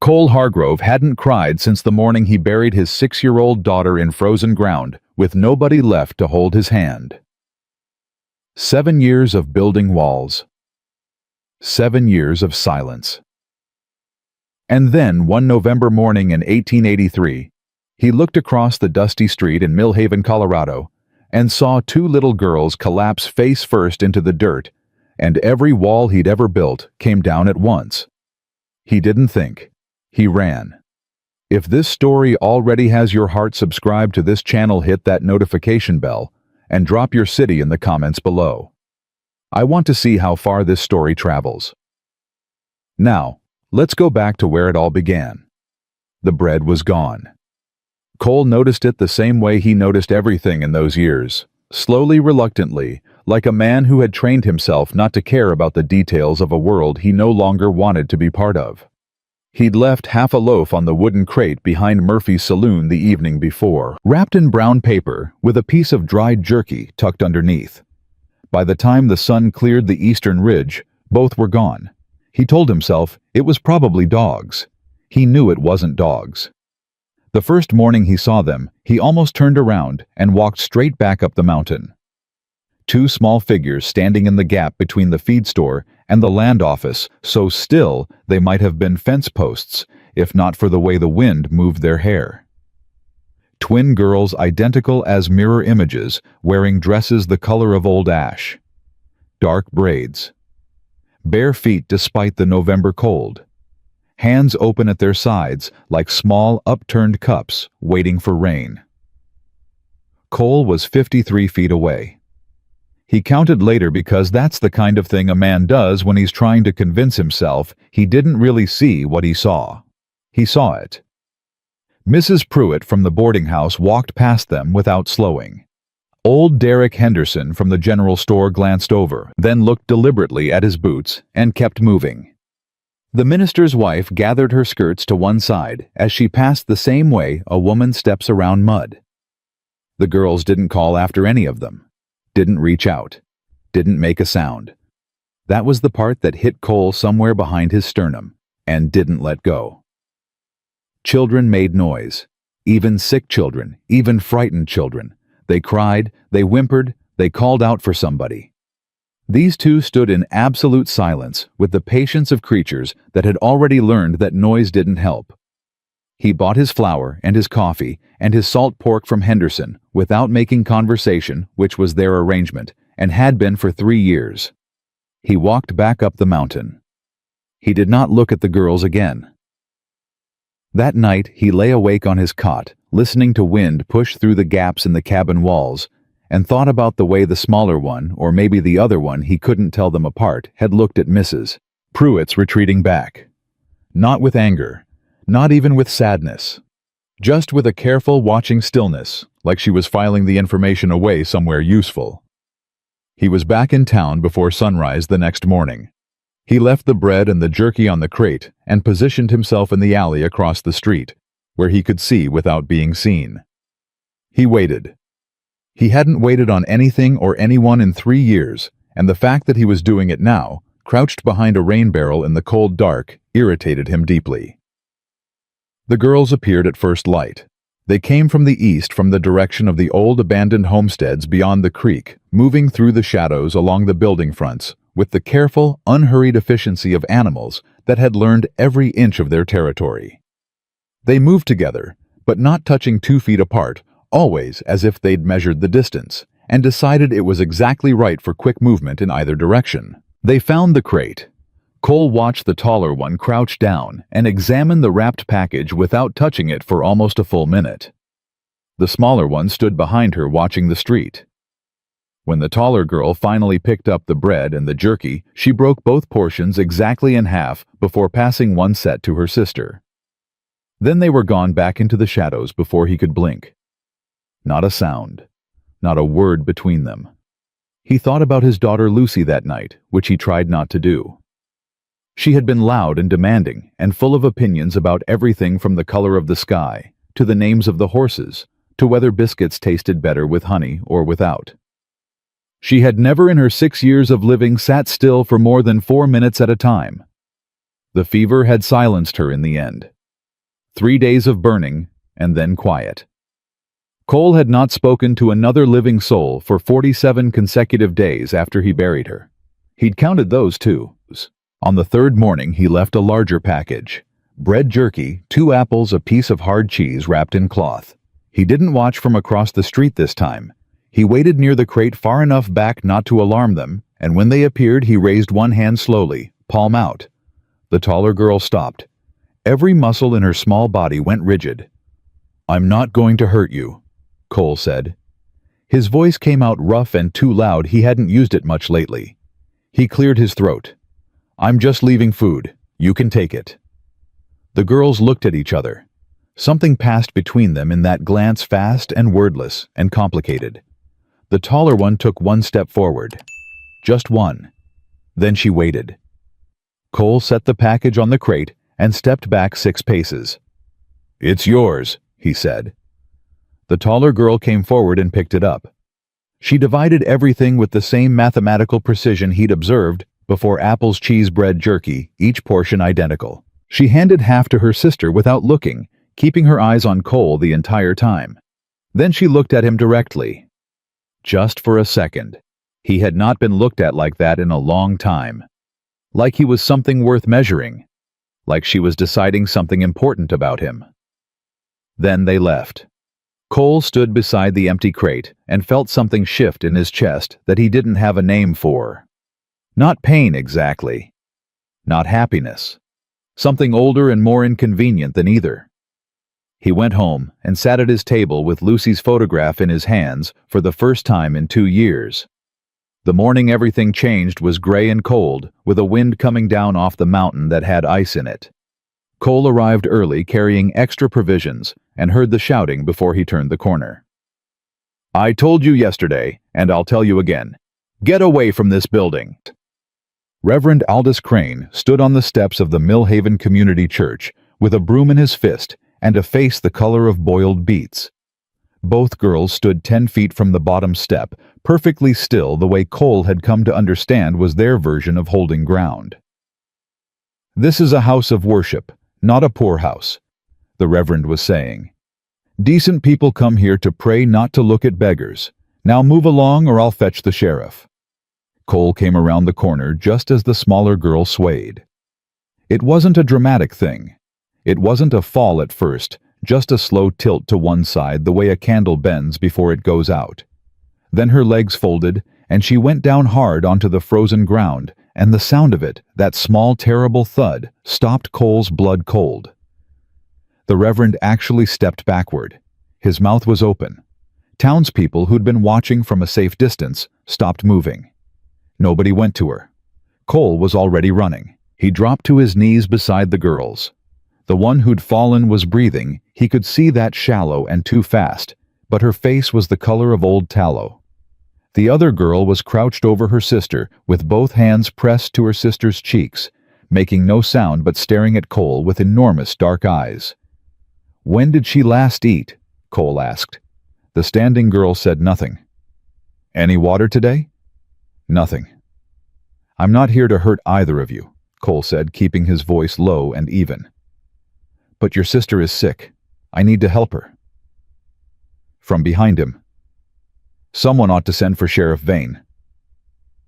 Cole Hargrove hadn't cried since the morning he buried his 6-year-old daughter in frozen ground, with nobody left to hold his hand. 7 years of building walls. 7 years of silence. And then, one November morning in 1883, he looked across the dusty street in Millhaven, Colorado, and saw 2 little girls collapse face first into the dirt, and every wall he'd ever built came down at once. He didn't think. He ran. If this story already has your heart subscribed to this channel, hit that notification bell and drop your city in the comments below. I want to see how far this story travels. Now, let's go back to where it all began. The bread was gone. Cole noticed it the same way he noticed everything in those years, slowly, reluctantly, like a man who had trained himself not to care about the details of a world he no longer wanted to be part of. He'd left half a loaf on the wooden crate behind Murphy's saloon the evening before, wrapped in brown paper with a piece of dried jerky tucked underneath. By the time the sun cleared the eastern ridge, both were gone. He told himself it was probably dogs. He knew it wasn't dogs. The first morning he saw them, he almost turned around and walked straight back up the mountain. 2 small figures standing in the gap between the feed store and the land office, so still they might have been fence posts, if not for the way the wind moved their hair. Twin girls identical as mirror images, wearing dresses the color of old ash. Dark braids. Bare feet despite the November cold. Hands open at their sides like small upturned cups waiting for rain. Cole was 53 feet away. He counted later because that's the kind of thing a man does when he's trying to convince himself he didn't really see what he saw. He saw it. Mrs. Pruitt from the boarding house walked past them without slowing. Old Derek Henderson from the general store glanced over, then looked deliberately at his boots and kept moving. The minister's wife gathered her skirts to one side as she passed the same way a woman steps around mud. The girls didn't call after any of them. Didn't reach out, didn't make a sound. That was the part that hit Cole somewhere behind his sternum, and didn't let go. Children made noise, even sick children, even frightened children. They cried, they whimpered, they called out for somebody. These 2 stood in absolute silence with the patience of creatures that had already learned that noise didn't help. He bought his flour and his coffee and his salt pork from Henderson without making conversation, which was their arrangement, and had been for 3 years. He walked back up the mountain. He did not look at the girls again. That night he lay awake on his cot, listening to wind push through the gaps in the cabin walls, and thought about the way the smaller one, or maybe the other one, he couldn't tell them apart, had looked at Mrs. Pruitt's retreating back. Not with anger. Not even with sadness. Just with a careful watching stillness, like she was filing the information away somewhere useful. He was back in town before sunrise the next morning. He left the bread and the jerky on the crate and positioned himself in the alley across the street, where he could see without being seen. He waited. He hadn't waited on anything or anyone in 3 years, and the fact that he was doing it now, crouched behind a rain barrel in the cold dark, irritated him deeply. The girls appeared at first light. They came from the east from the direction of the old abandoned homesteads beyond the creek, moving through the shadows along the building fronts with the careful, unhurried efficiency of animals that had learned every inch of their territory. They moved together, but not touching 2 feet apart, always as if they'd measured the distance, and decided it was exactly right for quick movement in either direction. They found the crate. Cole watched the taller one crouch down and examine the wrapped package without touching it for almost a full minute. The smaller one stood behind her watching the street. When the taller girl finally picked up the bread and the jerky, she broke both portions exactly in half before passing one set to her sister. Then they were gone back into the shadows before he could blink. Not a sound, not a word between them. He thought about his daughter Lucy that night, which he tried not to do. She had been loud and demanding and full of opinions about everything from the color of the sky, to the names of the horses, to whether biscuits tasted better with honey or without. She had never in her 6 years of living sat still for more than 4 minutes at a time. The fever had silenced her in the end, 3 days of burning, and then quiet. Cole had not spoken to another living soul for 47 consecutive days after he buried her. He'd counted those too. On the third morning, he left a larger package. Bread jerky, 2 apples, a piece of hard cheese wrapped in cloth. He didn't watch from across the street this time. He waited near the crate far enough back not to alarm them, and when they appeared, he raised one hand slowly, palm out. The taller girl stopped. Every muscle in her small body went rigid. "I'm not going to hurt you," Cole said. His voice came out rough and too loud. He hadn't used it much lately. He cleared his throat. "I'm just leaving food. You can take it." The girls looked at each other. Something passed between them in that glance, fast and wordless and complicated. The taller one took one step forward. Just one. Then she waited. Cole set the package on the crate and stepped back 6 paces. "It's yours," he said. The taller girl came forward and picked it up. She divided everything with the same mathematical precision he'd observed before apples, cheese, bread, jerky, each portion identical. She handed half to her sister without looking, keeping her eyes on Cole the entire time. Then she looked at him directly. Just for a second. He had not been looked at like that in a long time. Like he was something worth measuring. Like she was deciding something important about him. Then they left. Cole stood beside the empty crate and felt something shift in his chest that he didn't have a name for. Not pain exactly. Not happiness. Something older and more inconvenient than either. He went home and sat at his table with Lucy's photograph in his hands for the first time in 2 years. The morning everything changed was gray and cold, with a wind coming down off the mountain that had ice in it. Cole arrived early carrying extra provisions and heard the shouting before he turned the corner. "I told you yesterday, and I'll tell you again. Get away from this building." Reverend Aldous Crane stood on the steps of the Millhaven Community Church with a broom in his fist and a face the color of boiled beets. Both girls stood 10 feet from the bottom step, perfectly still, the way Cole had come to understand was their version of holding ground. "This is a house of worship, not a poorhouse," the Reverend was saying. "Decent people come here to pray, not to look at beggars. Now move along or I'll fetch the sheriff." Cole came around the corner just as the smaller girl swayed. It wasn't a dramatic thing. It wasn't a fall at first, just a slow tilt to one side the way a candle bends before it goes out. Then her legs folded, and she went down hard onto the frozen ground, and the sound of it, that small terrible thud, stopped Cole's blood cold. The Reverend actually stepped backward. His mouth was open. Townspeople who'd been watching from a safe distance stopped moving. Nobody went to her. Cole was already running. He dropped to his knees beside the girls. The one who'd fallen was breathing. He could see that shallow and too fast, but her face was the color of old tallow. The other girl was crouched over her sister, with both hands pressed to her sister's cheeks, making no sound but staring at Cole with enormous dark eyes. "When did she last eat?" Cole asked. The standing girl said nothing. "Any water today?" "Nothing." "I'm not here to hurt either of you," Cole said, keeping his voice low and even. "But your sister is sick. I need to help her." From behind him, "Someone ought to send for Sheriff Vane."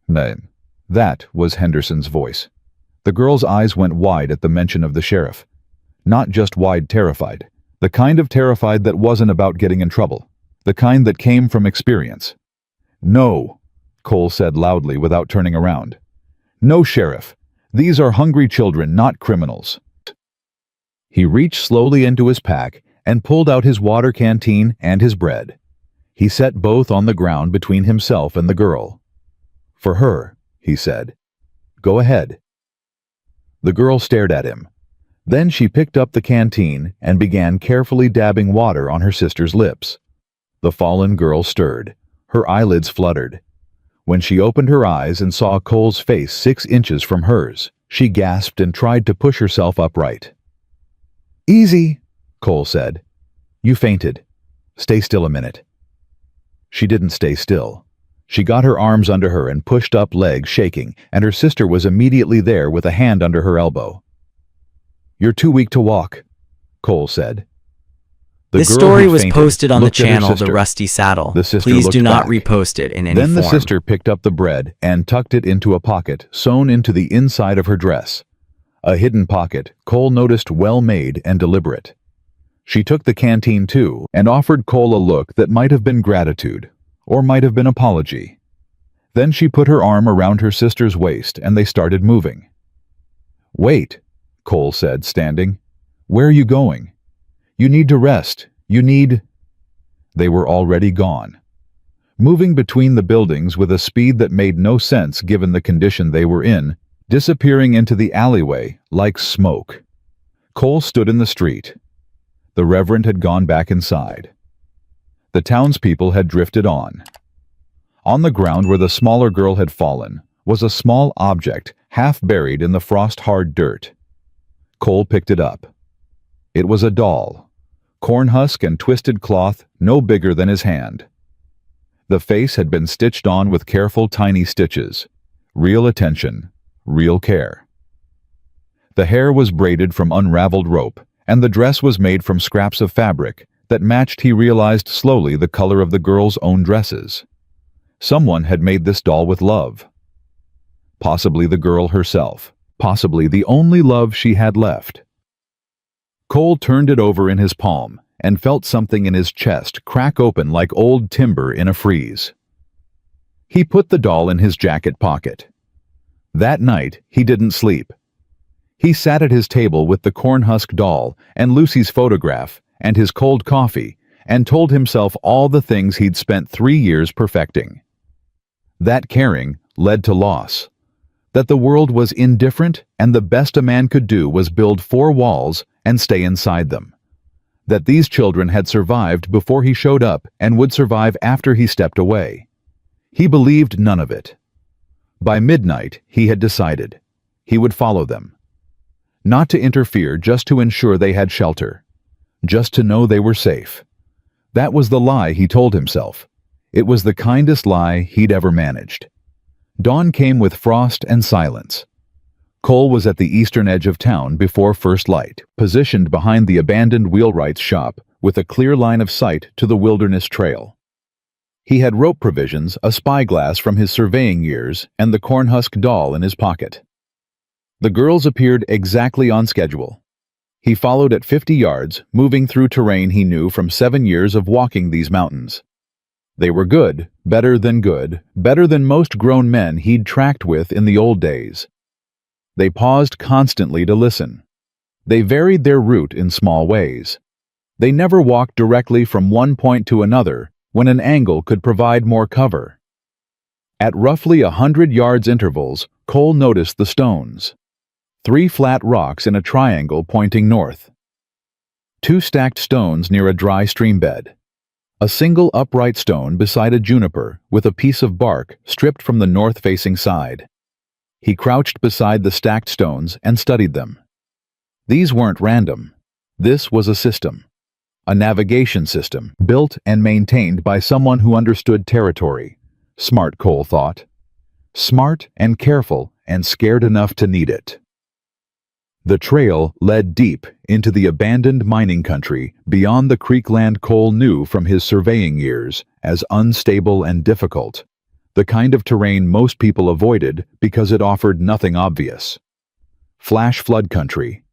That was Henderson's voice. The girl's eyes went wide at the mention of the sheriff. Not just wide terrified. The kind of terrified that wasn't about getting in trouble. The kind that came from experience. "No," Cole said loudly without turning around. "No, Sheriff. These are hungry children, not criminals." He reached slowly into his pack and pulled out his water canteen and his bread. He set both on the ground between himself and the girl. "For her," he said. "Go ahead." The girl stared at him. Then she picked up the canteen and began carefully dabbing water on her sister's lips. The fallen girl stirred. Her eyelids fluttered. When she opened her eyes and saw Cole's face 6 inches from hers, she gasped and tried to push herself upright. "Easy," Cole said. "You fainted. Stay still a minute." She didn't stay still. She got her arms under her and pushed up, legs shaking, and her sister was immediately there with a hand under her elbow. "You're too weak to walk." Cole said. The This girl story who'd was fainted posted on the looked at her channel The sister. Rusty Saddle. The sister Please do looked not back. repost it in any Then the form. sister picked up the bread and tucked it into a pocket sewn into the inside of her dress. A hidden pocket, Cole noticed well-made and deliberate. She took the canteen too and offered Cole a look that might have been gratitude, or might have been apology. Then she put her arm around her sister's waist and they started moving. "Wait," Cole said, standing. "Where are you going? You need to rest. You need—" They were already gone, moving between the buildings with a speed that made no sense given the condition they were in, disappearing into the alleyway like smoke. Cole stood in the street. The Reverend had gone back inside. The townspeople had drifted on. On the ground where the smaller girl had fallen was a small object half buried in the frost-hard dirt. Cole picked it up. It was a doll, corn husk and twisted cloth no bigger than his hand. The face had been stitched on with careful tiny stitches. Real attention, real care. The hair was braided from unraveled rope, and the dress was made from scraps of fabric that matched, he realized slowly, the color of the girl's own dresses. Someone had made this doll with love. Possibly the girl herself, possibly the only love she had left. Cole turned it over in his palm and felt something in his chest crack open like old timber in a freeze. He put the doll in his jacket pocket. That night, he didn't sleep. He sat at his table with the cornhusk doll and Lucy's photograph and his cold coffee and told himself all the things he'd spent 3 years perfecting. That caring led to loss. That the world was indifferent and the best a man could do was build 4 walls and stay inside them. That these children had survived before he showed up and would survive after he stepped away. He believed none of it. By midnight, he had decided. He would follow them. Not to interfere, just to ensure they had shelter. Just to know they were safe. That was the lie he told himself. It was the kindest lie he'd ever managed. Dawn came with frost and silence. Cole was at the eastern edge of town before first light, positioned behind the abandoned wheelwright's shop with a clear line of sight to the wilderness trail. He had rope provisions, a spyglass from his surveying years, and the cornhusk doll in his pocket. The girls appeared exactly on schedule. He followed at 50 yards, moving through terrain he knew from 7 years of walking these mountains. They were good, better than most grown men he'd tracked with in the old days. They paused constantly to listen. They varied their route in small ways. They never walked directly from one point to another when an angle could provide more cover. At roughly 100 yards intervals, Cole noticed the stones. 3 flat rocks in a triangle pointing north. 2 stacked stones near a dry stream bed. A single upright stone beside a juniper with a piece of bark stripped from the north-facing side. He crouched beside the stacked stones and studied them. These weren't random. This was a system. A navigation system, built and maintained by someone who understood territory. Smart, Cole thought. Smart and careful and scared enough to need it. The trail led deep into the abandoned mining country beyond the creekland Cole knew from his surveying years as unstable and difficult, the kind of terrain most people avoided because it offered nothing obvious. Flash flood country,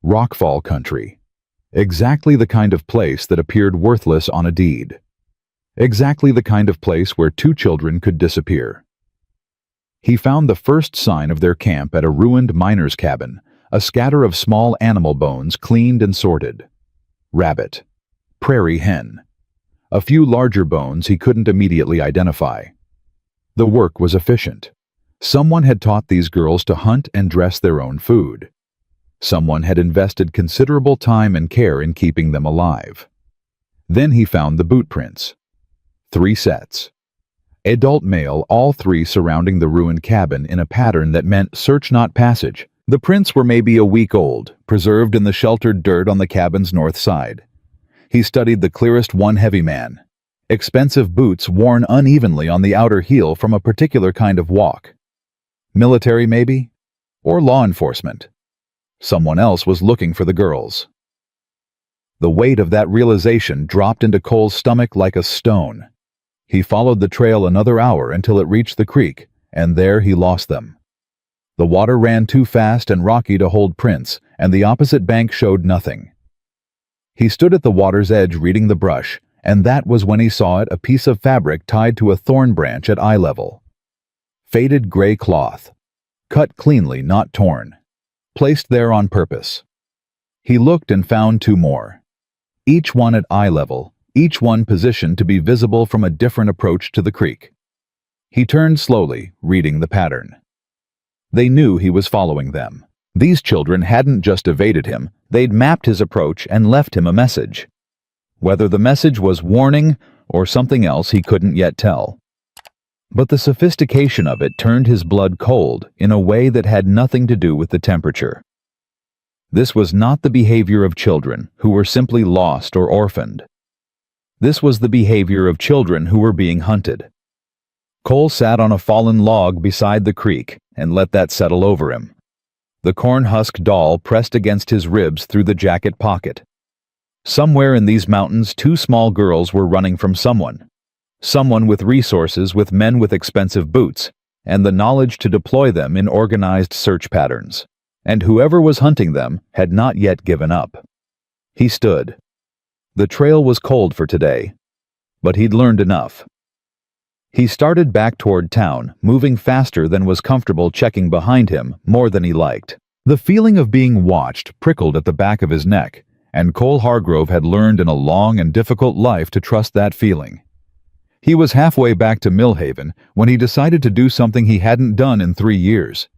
rockfall country, exactly the kind of place that appeared worthless on a deed. Exactly the kind of place where 2 children could disappear. He found the first sign of their camp at a ruined miner's cabin, a scatter of small animal bones cleaned and sorted. Rabbit. Prairie hen. A few larger bones he couldn't immediately identify. The work was efficient. Someone had taught these girls to hunt and dress their own food. Someone had invested considerable time and care in keeping them alive. Then he found the boot prints. 3 sets. Adult male, all 3 surrounding the ruined cabin in a pattern that meant search not passage. The prints were maybe a week old, preserved in the sheltered dirt on the cabin's north side. He studied the clearest one heavy man. Expensive boots worn unevenly on the outer heel from a particular kind of walk. Military, maybe? Or law enforcement. Someone else was looking for the girls. The weight of that realization dropped into Cole's stomach like a stone. He followed the trail another hour until it reached the creek, and there he lost them. The water ran too fast and rocky to hold prints, and the opposite bank showed nothing. He stood at the water's edge reading the brush, and that was when he saw it, a piece of fabric tied to a thorn branch at eye level. Faded gray cloth. Cut cleanly, not torn. Placed there on purpose. He looked and found two more. Each one at eye level, each one positioned to be visible from a different approach to the creek. He turned slowly, reading the pattern. They knew he was following them. These children hadn't just evaded him, they'd mapped his approach and left him a message. Whether the message was warning or something else, he couldn't yet tell. But the sophistication of it turned his blood cold in a way that had nothing to do with the temperature. This was not the behavior of children who were simply lost or orphaned. This was the behavior of children who were being hunted. Cole sat on a fallen log beside the creek and let that settle over him. The corn-husk doll pressed against his ribs through the jacket pocket. Somewhere in these mountains, two small girls were running from someone. Someone with resources, with men with expensive boots, and the knowledge to deploy them in organized search patterns. And whoever was hunting them had not yet given up. He stood. The trail was cold for today, but he'd learned enough. He started back toward town, moving faster than was comfortable, checking behind him more than he liked. The feeling of being watched prickled at the back of his neck, and Cole Hargrove had learned in a long and difficult life to trust that feeling. He was halfway back to Millhaven when he decided to do something he hadn't done in 3 years.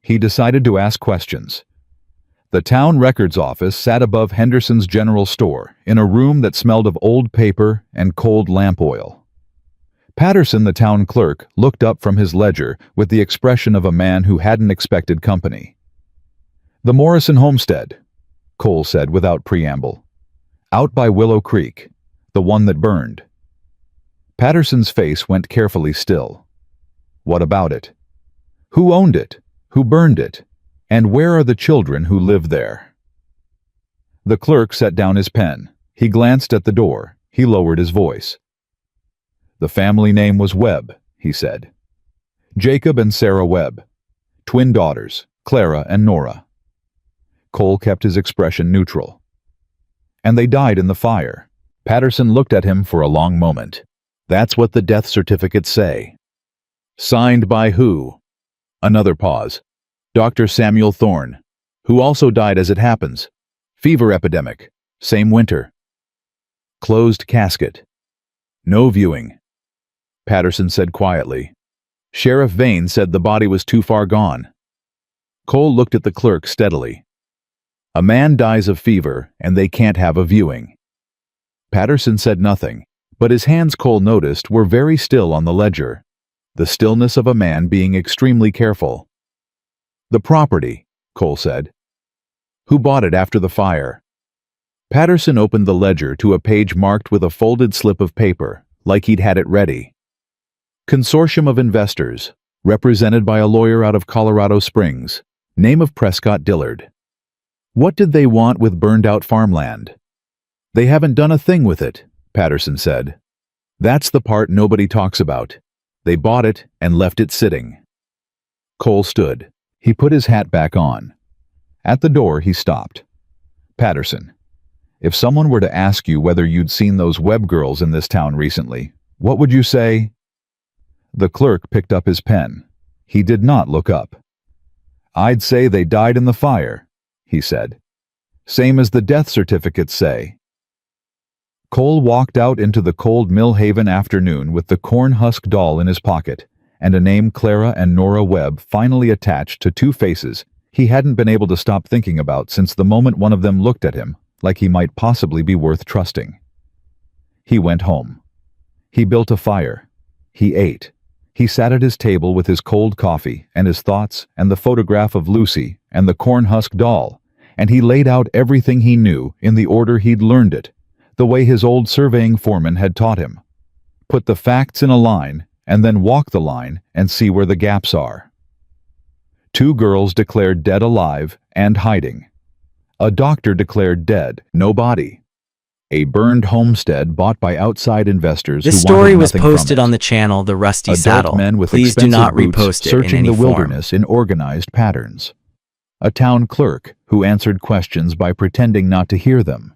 He decided to ask questions. The town records office sat above Henderson's general store, in a room that smelled of old paper and cold lamp oil. Patterson, the town clerk, looked up from his ledger with the expression of a man who hadn't expected company. "The Morrison homestead," Cole said without preamble. "Out by Willow Creek, the one that burned." Patterson's face went carefully still. "What about it? Who owned it? Who burned it? And where are the children who live there?" The clerk set down his pen. He glanced at the door. He lowered his voice. "The family name was Webb," he said. "Jacob and Sarah Webb. Twin daughters, Clara and Nora." Cole kept his expression neutral. "And they died in the fire." Patterson looked at him for a long moment. "That's what the death certificates say." "Signed by who?" Another pause. "Dr. Samuel Thorne, who also died as it happens. Fever epidemic. Same winter." "Closed casket. No viewing." Patterson said quietly. "Sheriff Vane said the body was too far gone." Cole looked at the clerk steadily. "A man dies of fever, and they can't have a viewing." Patterson said nothing, but his hands, Cole noticed, were very still on the ledger. The stillness of a man being extremely careful. "The property," Cole said. "Who bought it after the fire?" Patterson opened the ledger to a page marked with a folded slip of paper, like he'd had it ready. "Consortium of investors, represented by a lawyer out of Colorado Springs, name of Prescott Dillard." What did they want with burned-out farmland? "They haven't done a thing with it," Patterson said. "That's the part nobody talks about. They bought it and left it sitting." Cole stood. He put his hat back on. At the door, he stopped. "Patterson, if someone were to ask you whether you'd seen those Webb girls in this town recently, what would you say?" The clerk picked up his pen. He did not look up. "I'd say they died in the fire," he said. "Same as the death certificates say." Cole walked out into the cold Millhaven afternoon with the corn-husk doll in his pocket, and a name, Clara and Nora Webb, finally attached to two faces he hadn't been able to stop thinking about since the moment one of them looked at him like he might possibly be worth trusting. He went home. He built a fire. He ate. He sat at his table with his cold coffee and his thoughts and the photograph of Lucy and the corn-husk doll, and he laid out everything he knew in the order he'd learned it, the way his old surveying foreman had taught him. Put the facts in a line, and then walk the line and see where the gaps are. 2 girls declared dead alive and hiding. A doctor declared dead, no body. A burned homestead bought by outside investors This who story wanted was nothing from posted it. on the channel The Rusty Adult Saddle. men with Please do expensive not boots repost it in searching any the form. wilderness in organized patterns. A town clerk who answered questions by pretending not to hear them.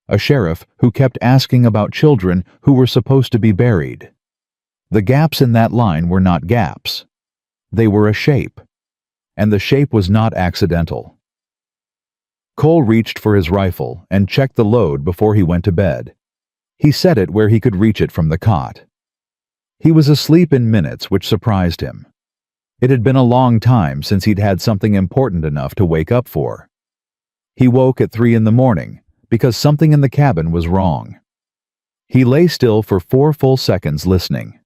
A sheriff who kept asking about children who were supposed to be buried. The gaps in that line were not gaps. They were a shape. And the shape was not accidental. Cole reached for his rifle and checked the load before he went to bed. He set it where he could reach it from the cot. He was asleep in minutes, which surprised him. It had been a long time since he'd had something important enough to wake up for. He woke at 3 in the morning because something in the cabin was wrong. He lay still for 4 full seconds listening.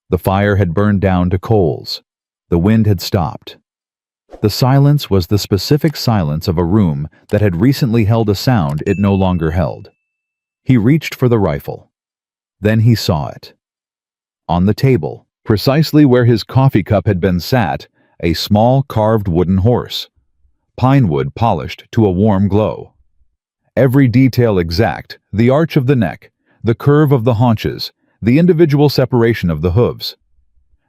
The fire had burned down to coals. The wind had stopped. The silence was the specific silence of a room that had recently held a sound it no longer held. He reached for the rifle. Then he saw it. On the table, precisely where his coffee cup had been sat, a small carved wooden horse. Pine wood polished to a warm glow. Every detail exact, the arch of the neck, the curve of the haunches, the individual separation of the hooves.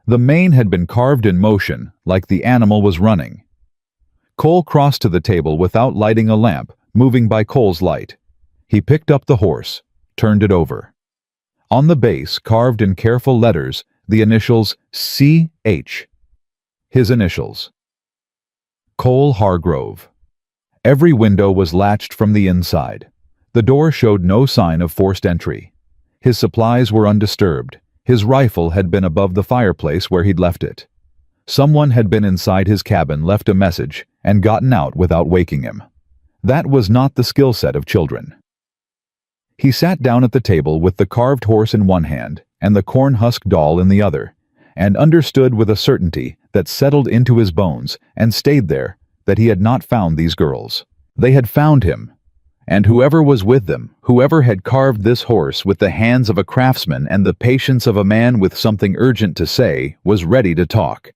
The mane had been carved in motion, like the animal was running. Cole crossed to the table without lighting a lamp, moving by Cole's light. He picked up the horse, turned it over. On the base, carved in careful letters, the initials C.H. His initials. Cole Hargrove. Every window was latched from the inside. The door showed no sign of forced entry. His supplies were undisturbed. His rifle had been above the fireplace where he'd left it. Someone had been inside his cabin, left a message, and gotten out without waking him. That was not the skill set of children. He sat down at the table with the carved horse in one hand and the corn-husk doll in the other, and understood with a certainty that settled into his bones and stayed there that he had not found these girls. They had found him. And whoever was with them, whoever had carved this horse with the hands of a craftsman and the patience of a man with something urgent to say, was ready to talk.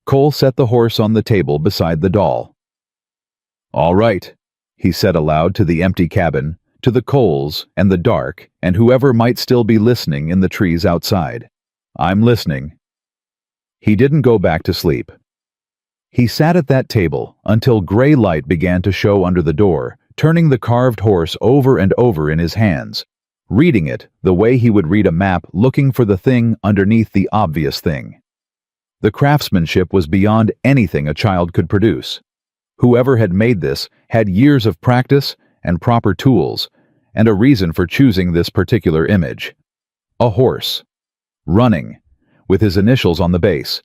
Cole set the horse on the table beside the doll. "All right," he said aloud to the empty cabin, to the Coles and the dark, and whoever might still be listening in the trees outside. "I'm listening." He didn't go back to sleep. He sat at that table until gray light began to show under the door, turning the carved horse over and over in his hands, reading it the way he would read a map, looking for the thing underneath the obvious thing. The craftsmanship was beyond anything a child could produce. Whoever had made this had years of practice and proper tools, and a reason for choosing this particular image. A horse. Running, with his initials on the base.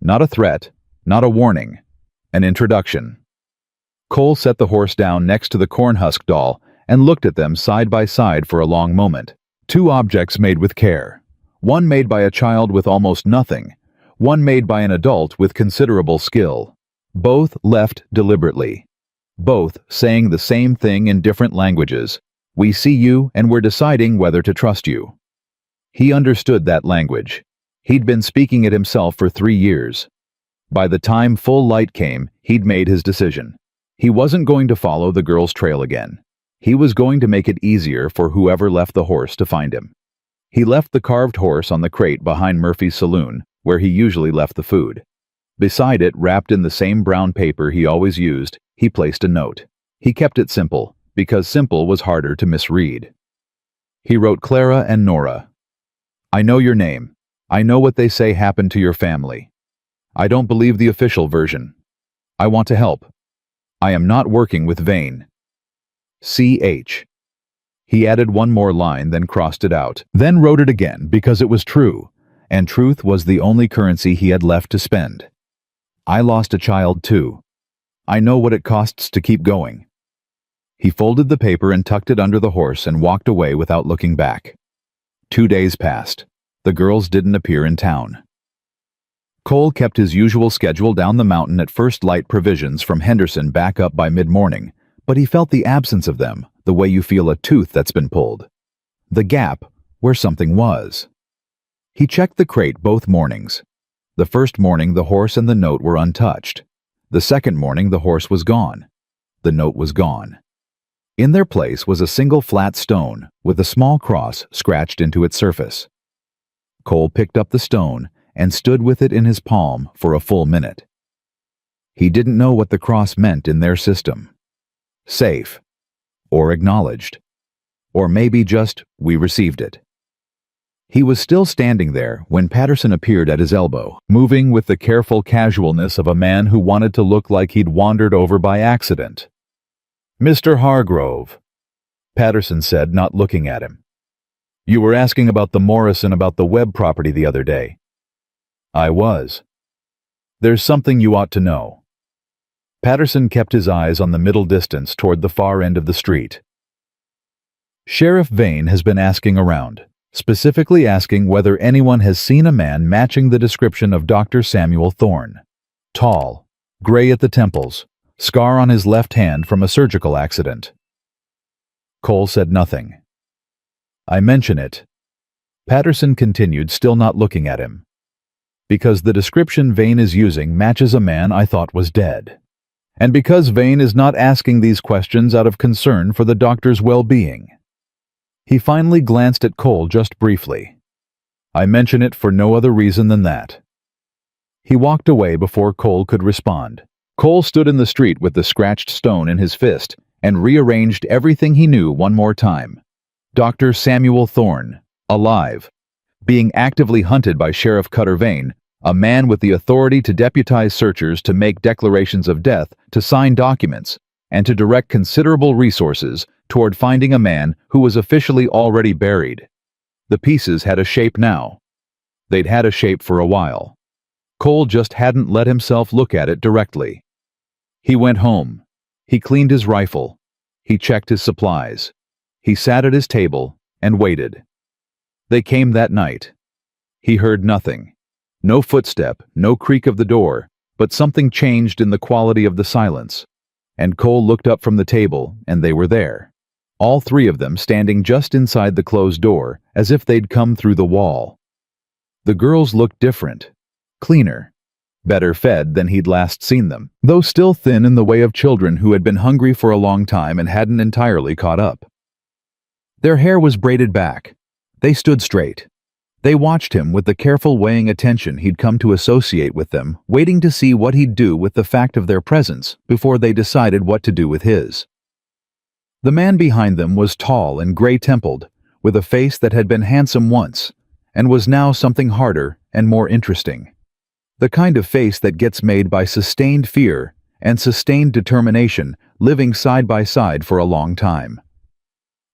Not a threat, not a warning. An introduction. Cole set the horse down next to the cornhusk doll and looked at them side by side for a long moment. 2 objects made with care. One made by a child with almost nothing. One made by an adult with considerable skill. Both left deliberately. Both saying the same thing in different languages. "We see you and we're deciding whether to trust you." He understood that language. He'd been speaking it himself for 3 years. By the time full light came, he'd made his decision. He wasn't going to follow the girl's trail again. He was going to make it easier for whoever left the horse to find him. He left the carved horse on the crate behind Murphy's saloon, where he usually left the food. Beside it, wrapped in the same brown paper he always used, he placed a note. He kept it simple, because simple was harder to misread. He wrote Clara and Nora. "I know your name. I know what they say happened to your family. I don't believe the official version. I want to help. I am not working with Vane. C.H." He added one more line, then crossed it out, then wrote it again because it was true, and truth was the only currency he had left to spend. "I lost a child too. I know what it costs to keep going." He folded the paper and tucked it under the horse and walked away without looking back. 2 days passed. The girls didn't appear in town. Cole kept his usual schedule down the mountain at first light provisions from Henderson back up by mid-morning, but he felt the absence of them, the way you feel a tooth that's been pulled. The gap where something was. He checked the crate both mornings. The first morning the horse and the note were untouched. The second morning the horse was gone. The note was gone. In their place was a single flat stone with a small cross scratched into its surface. Cole picked up the stone and stood with it in his palm for a full minute. He didn't know what the cross meant in their system. Safe, or acknowledged, or maybe just, we received it. He was still standing there when Patterson appeared at his elbow, moving with the careful casualness of a man who wanted to look like he'd wandered over by accident. "Mr. Hargrove," Patterson said, not looking at him. "You were asking about the Morrison about the Webb property the other day." "I was." "There's something you ought to know." Patterson kept his eyes on the middle distance toward the far end of the street. "Sheriff Vane has been asking around, specifically asking whether anyone has seen a man matching the description of Dr. Samuel Thorne. Tall, gray at the temples, scar on his left hand from a surgical accident." Cole said nothing. "I mention it," Patterson continued, still not looking at him, "because the description Vane is using matches a man I thought was dead. And because Vane is not asking these questions out of concern for the doctor's well-being." He finally glanced at Cole just briefly. "I mention it for no other reason than that." He walked away before Cole could respond. Cole stood in the street with the scratched stone in his fist and rearranged everything he knew one more time. Dr. Samuel Thorne, alive, being actively hunted by Sheriff Cutter Vane, a man with the authority to deputize searchers to make declarations of death, to sign documents, and to direct considerable resources toward finding a man who was officially already buried. The pieces had a shape now. They'd had a shape for a while. Cole just hadn't let himself look at it directly. He went home. He cleaned his rifle. He checked his supplies. He sat at his table and waited. They came that night. He heard nothing. No footstep, no creak of the door, but something changed in the quality of the silence. And Cole looked up from the table, and they were there. All three of them standing just inside the closed door, as if they'd come through the wall. The girls looked different, cleaner, better fed than he'd last seen them, though still thin in the way of children who had been hungry for a long time and hadn't entirely caught up. Their hair was braided back. They stood straight. They watched him with the careful weighing attention he'd come to associate with them, waiting to see what he'd do with the fact of their presence before they decided what to do with his. The man behind them was tall and gray-templed, with a face that had been handsome once, and was now something harder and more interesting. The kind of face that gets made by sustained fear and sustained determination living side by side for a long time.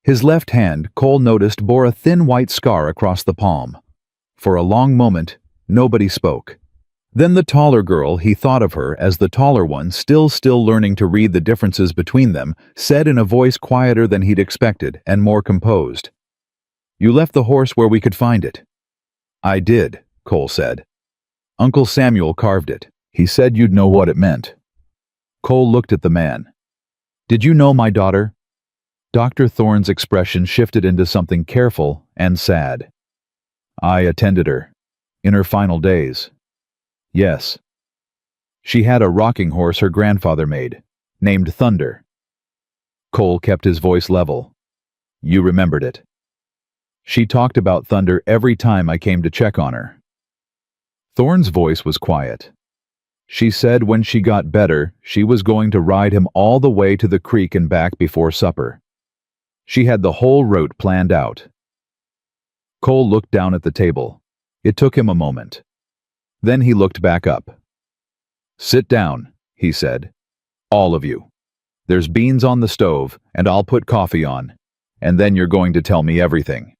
His left hand, Cole noticed, bore a thin white scar across the palm. For a long moment, nobody spoke. Then the taller girl, he thought of her as the taller one, still learning to read the differences between them, said in a voice quieter than he'd expected and more composed, "You left the horse where we could find it." "I did," Cole said. "Uncle Samuel carved it. He said you'd know what it meant." Cole looked at the man. "Did you know my daughter?" Dr. Thorne's expression shifted into something careful and sad. "I attended her. In her final days. Yes. She had a rocking horse her grandfather made, named Thunder." Cole kept his voice level. "You remembered it." "She talked about Thunder every time I came to check on her." Thorne's voice was quiet. "She said when she got better, she was going to ride him all the way to the creek and back before supper. She had the whole route planned out." Cole looked down at the table. It took him a moment. Then he looked back up. "Sit down," he said. "All of you. There's beans on the stove, and I'll put coffee on, and then you're going to tell me everything."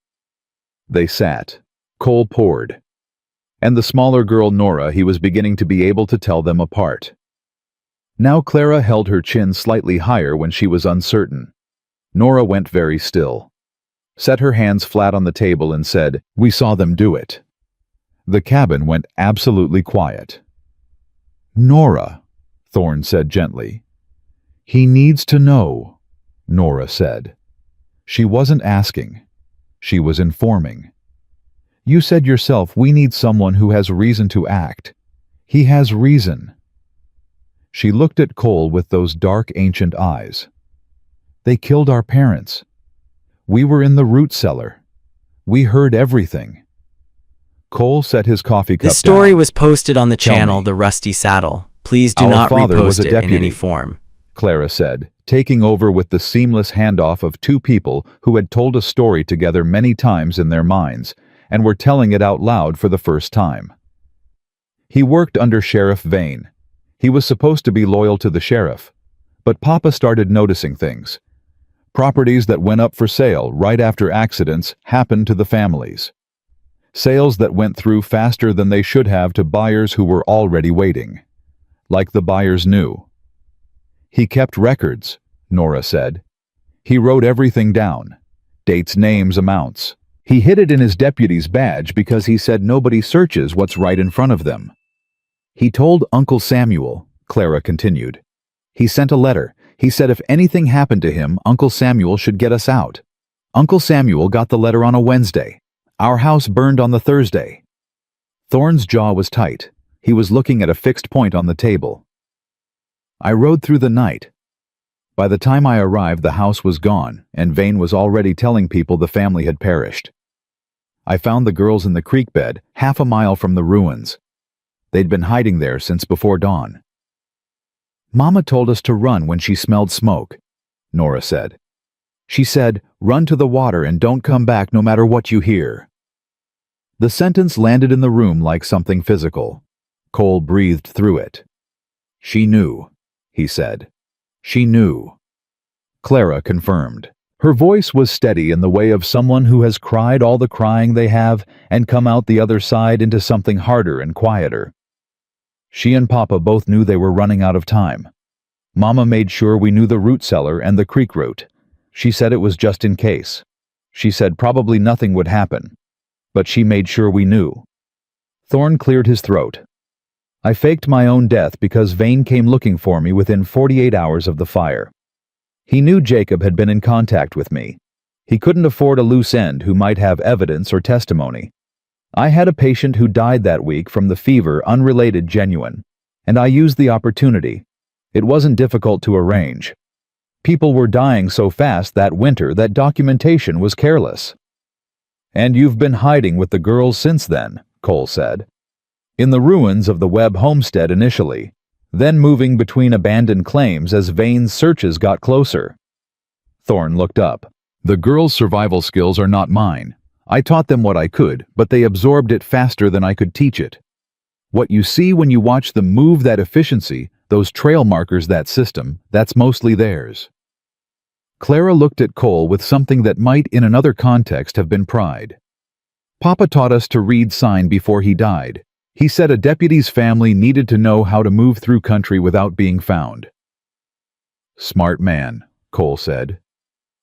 They sat. Cole poured. And the smaller girl, Nora, he was beginning to be able to tell them apart. Now Clara held her chin slightly higher when she was uncertain. Nora went very still, set her hands flat on the table and said, "We saw them do it." The cabin went absolutely quiet. "Nora," Thorne said gently. "He needs to know," Nora said. She wasn't asking. She was informing. "You said yourself we need someone who has reason to act. He has reason." She looked at Cole with those dark, ancient eyes. They killed our parents. We were in the root cellar. We heard everything. Cole set his coffee cup down. This story was posted on the Tell channel me. The Rusty Saddle. Please do Our not father was repost a it in deputy. any form. Clara said, taking over with the seamless handoff of two people who had told a story together many times in their minds and were telling it out loud for the first time. He worked under Sheriff Vane. He was supposed to be loyal to the sheriff, but Papa started noticing things. Properties that went up for sale right after accidents happened to the families. Sales that went through faster than they should have to buyers who were already waiting. Like the buyers knew. He kept records, Nora said. He wrote everything down. Dates, names, amounts. He hid it in his deputy's badge because he said nobody searches what's right in front of them. He told Uncle Samuel, Clara continued. He sent a letter. He said if anything happened to him, Uncle Samuel should get us out. Uncle Samuel got the letter on a Wednesday. Our house burned on the Thursday. Thorne's jaw was tight. He was looking at a fixed point on the table. I rode through the night. By the time I arrived, the house was gone, and Vane was already telling people the family had perished. I found the girls in the creek bed, half a mile from the ruins. They'd been hiding there since before dawn. Mama told us to run when she smelled smoke, Nora said. She said, run to the water and don't come back no matter what you hear. The sentence landed in the room like something physical. Cole breathed through it. She knew, he said. She knew. Clara confirmed. Her voice was steady in the way of someone who has cried all the crying they have and come out the other side into something harder and quieter. She and Papa both knew they were running out of time. Mama made sure we knew the root cellar and the creek route. She said it was just in case. She said probably nothing would happen. But she made sure we knew. Thorne cleared his throat. I faked my own death because Vane came looking for me within 48 hours of the fire. He knew Jacob had been in contact with me. He couldn't afford a loose end who might have evidence or testimony. I had a patient who died that week from the fever, unrelated, genuine, and I used the opportunity. It wasn't difficult to arrange. People were dying so fast that winter that documentation was careless. And you've been hiding with the girls since then, Cole said. In the ruins of the Webb homestead initially, then moving between abandoned claims as Vane's searches got closer. Thorne looked up. The girls' survival skills are not mine. I taught them what I could, but they absorbed it faster than I could teach it. What you see when you watch them move, that efficiency, those trail markers, that system, that's mostly theirs. Clara looked at Cole with something that might in another context have been pride. Papa taught us to read sign before he died. He said a deputy's family needed to know how to move through country without being found. Smart man, Cole said.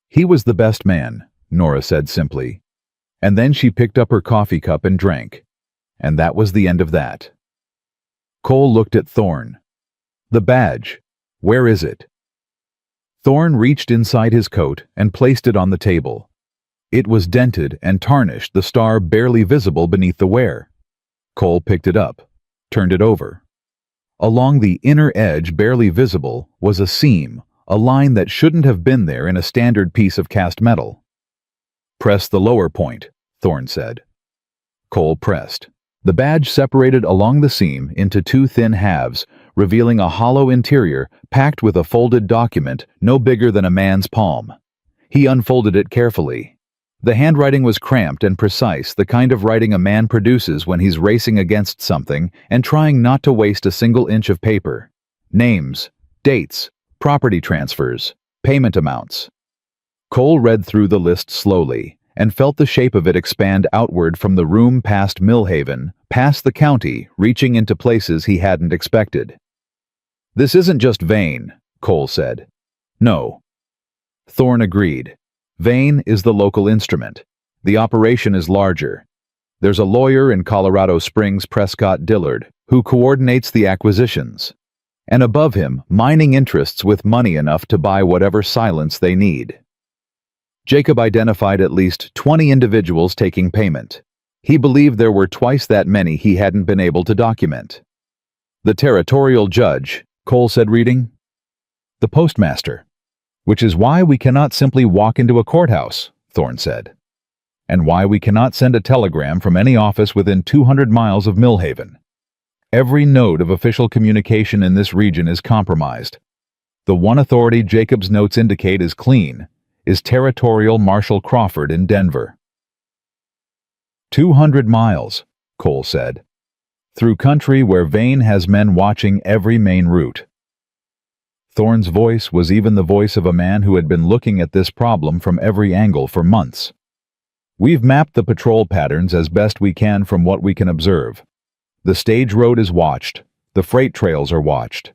He was the best man, Nora said simply. And then she picked up her coffee cup and drank. And that was the end of that. Cole looked at Thorne. The badge. Where is it? Thorne reached inside his coat and placed it on the table. It was dented and tarnished, the star barely visible beneath the wear. Cole picked it up, turned it over. Along the inner edge, barely visible, was a seam, a line that shouldn't have been there in a standard piece of cast metal. Press the lower point, Thorne said. Cole pressed. The badge separated along the seam into two thin halves, revealing a hollow interior packed with a folded document no bigger than a man's palm. He unfolded it carefully. The handwriting was cramped and precise, the kind of writing a man produces when he's racing against something and trying not to waste a single inch of paper. Names, dates, property transfers, payment amounts. Cole read through the list slowly and felt the shape of it expand outward from the room past Millhaven, past the county, reaching into places he hadn't expected. This isn't just Vane, Cole said. No. Thorne agreed. Vane is the local instrument. The operation is larger. There's a lawyer in Colorado Springs, Prescott Dillard, who coordinates the acquisitions. And above him, mining interests with money enough to buy whatever silence they need. Jacob identified at least 20 individuals taking payment. He believed there were twice that many he hadn't been able to document. The territorial judge, Cole said, reading. The postmaster. Which is why we cannot simply walk into a courthouse, Thorne said. And why we cannot send a telegram from any office within 200 miles of Millhaven. Every node of official communication in this region is compromised. The one authority Jacob's notes indicate is clean is Territorial Marshal Crawford in Denver. 200 miles, Cole said, through country where Vane has men watching every main route. Thorne's voice was even the voice of a man who had been looking at this problem from every angle for months. We've mapped the patrol patterns as best we can from what we can observe. The stage road is watched. The freight trails are watched.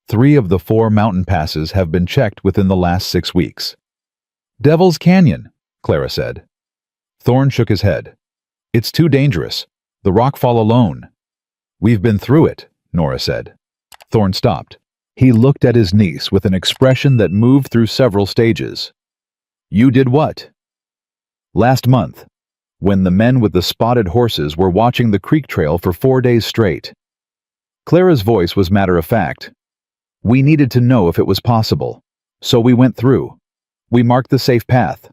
3 of the 4 mountain passes have been checked within the last 6 weeks. Devil's Canyon, Clara said. Thorne shook his head. It's too dangerous. The rockfall alone. We've been through it, Nora said. Thorne stopped. He looked at his niece with an expression that moved through several stages. You did what? Last month, when the men with the spotted horses were watching the creek trail for 4 days straight. Clara's voice was matter-of-fact. We needed to know if it was possible, so we went through. We marked the safe path.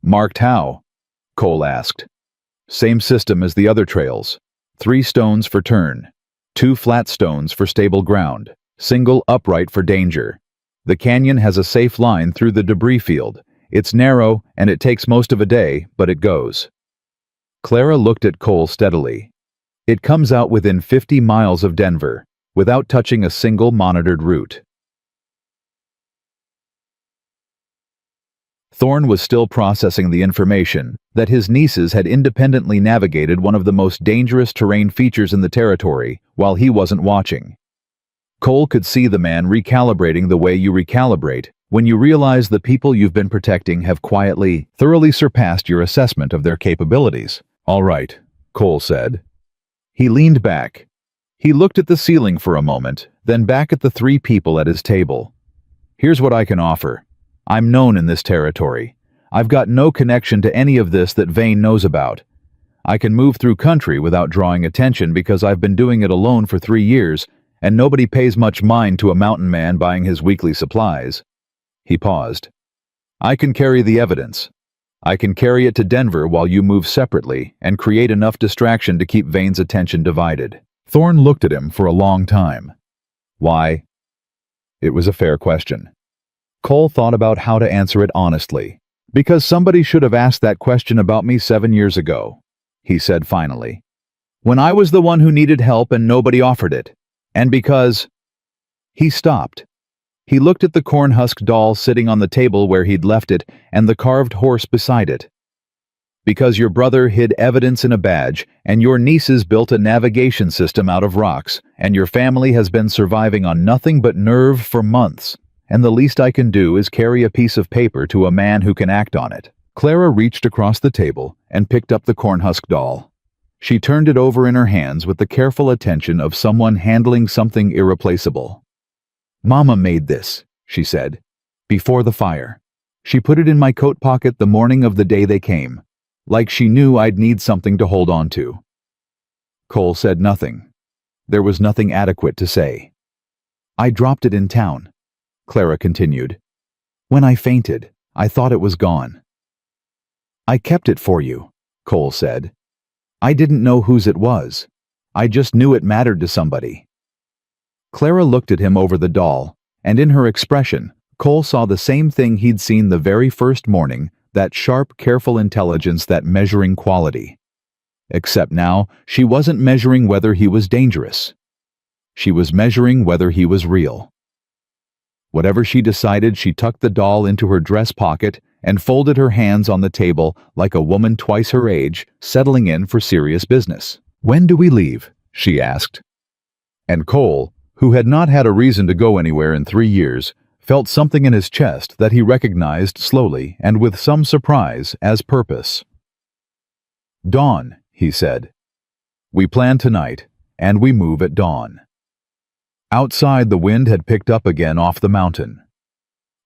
Marked how? Cole asked. Same system as the other trails. 3 stones for turn, 2 flat stones for stable ground, single upright for danger. The canyon has a safe line through the debris field. It's narrow and it takes most of a day, but it goes. Clara looked at Cole steadily. It comes out within 50 miles of Denver, without touching a single monitored route. Thorne was still processing the information that his nieces had independently navigated one of the most dangerous terrain features in the territory while he wasn't watching. Cole could see the man recalibrating the way you recalibrate when you realize the people you've been protecting have quietly, thoroughly surpassed your assessment of their capabilities. All right, Cole said. He leaned back. He looked at the ceiling for a moment, then back at the 3 people at his table. Here's what I can offer. I'm known in this territory. I've got no connection to any of this that Vane knows about. I can move through country without drawing attention because I've been doing it alone for 3 years, and nobody pays much mind to a mountain man buying his weekly supplies. He paused. I can carry the evidence. I can carry it to Denver while you move separately and create enough distraction to keep Vane's attention divided. Thorne looked at him for a long time. Why? It was a fair question. Cole thought about how to answer it honestly. Because somebody should have asked that question about me 7 years ago, he said finally. When I was the one who needed help and nobody offered it. And because... He stopped. He looked at the corn-husk doll sitting on the table where he'd left it and the carved horse beside it. Because your brother hid evidence in a badge, and your nieces built a navigation system out of rocks, and your family has been surviving on nothing but nerve for months. And the least I can do is carry a piece of paper to a man who can act on it. Clara reached across the table and picked up the cornhusk doll. She turned it over in her hands with the careful attention of someone handling something irreplaceable. Mama made this, she said, before the fire. She put it in my coat pocket the morning of the day they came, like she knew I'd need something to hold on to. Cole said nothing. There was nothing adequate to say. I dropped it in town, Clara continued. When I fainted, I thought it was gone. I kept it for you, Cole said. I didn't know whose it was. I just knew it mattered to somebody. Clara looked at him over the doll, and in her expression, Cole saw the same thing he'd seen the very first morning, that sharp, careful intelligence, that measuring quality. Except now, she wasn't measuring whether he was dangerous. She was measuring whether he was real. Whatever she decided, she tucked the doll into her dress pocket and folded her hands on the table like a woman twice her age, settling in for serious business. When do we leave? She asked. And Cole, who had not had a reason to go anywhere in 3 years, felt something in his chest that he recognized slowly and with some surprise as purpose. Dawn, he said. We plan tonight, and we move at dawn. Outside, the wind had picked up again off the mountain.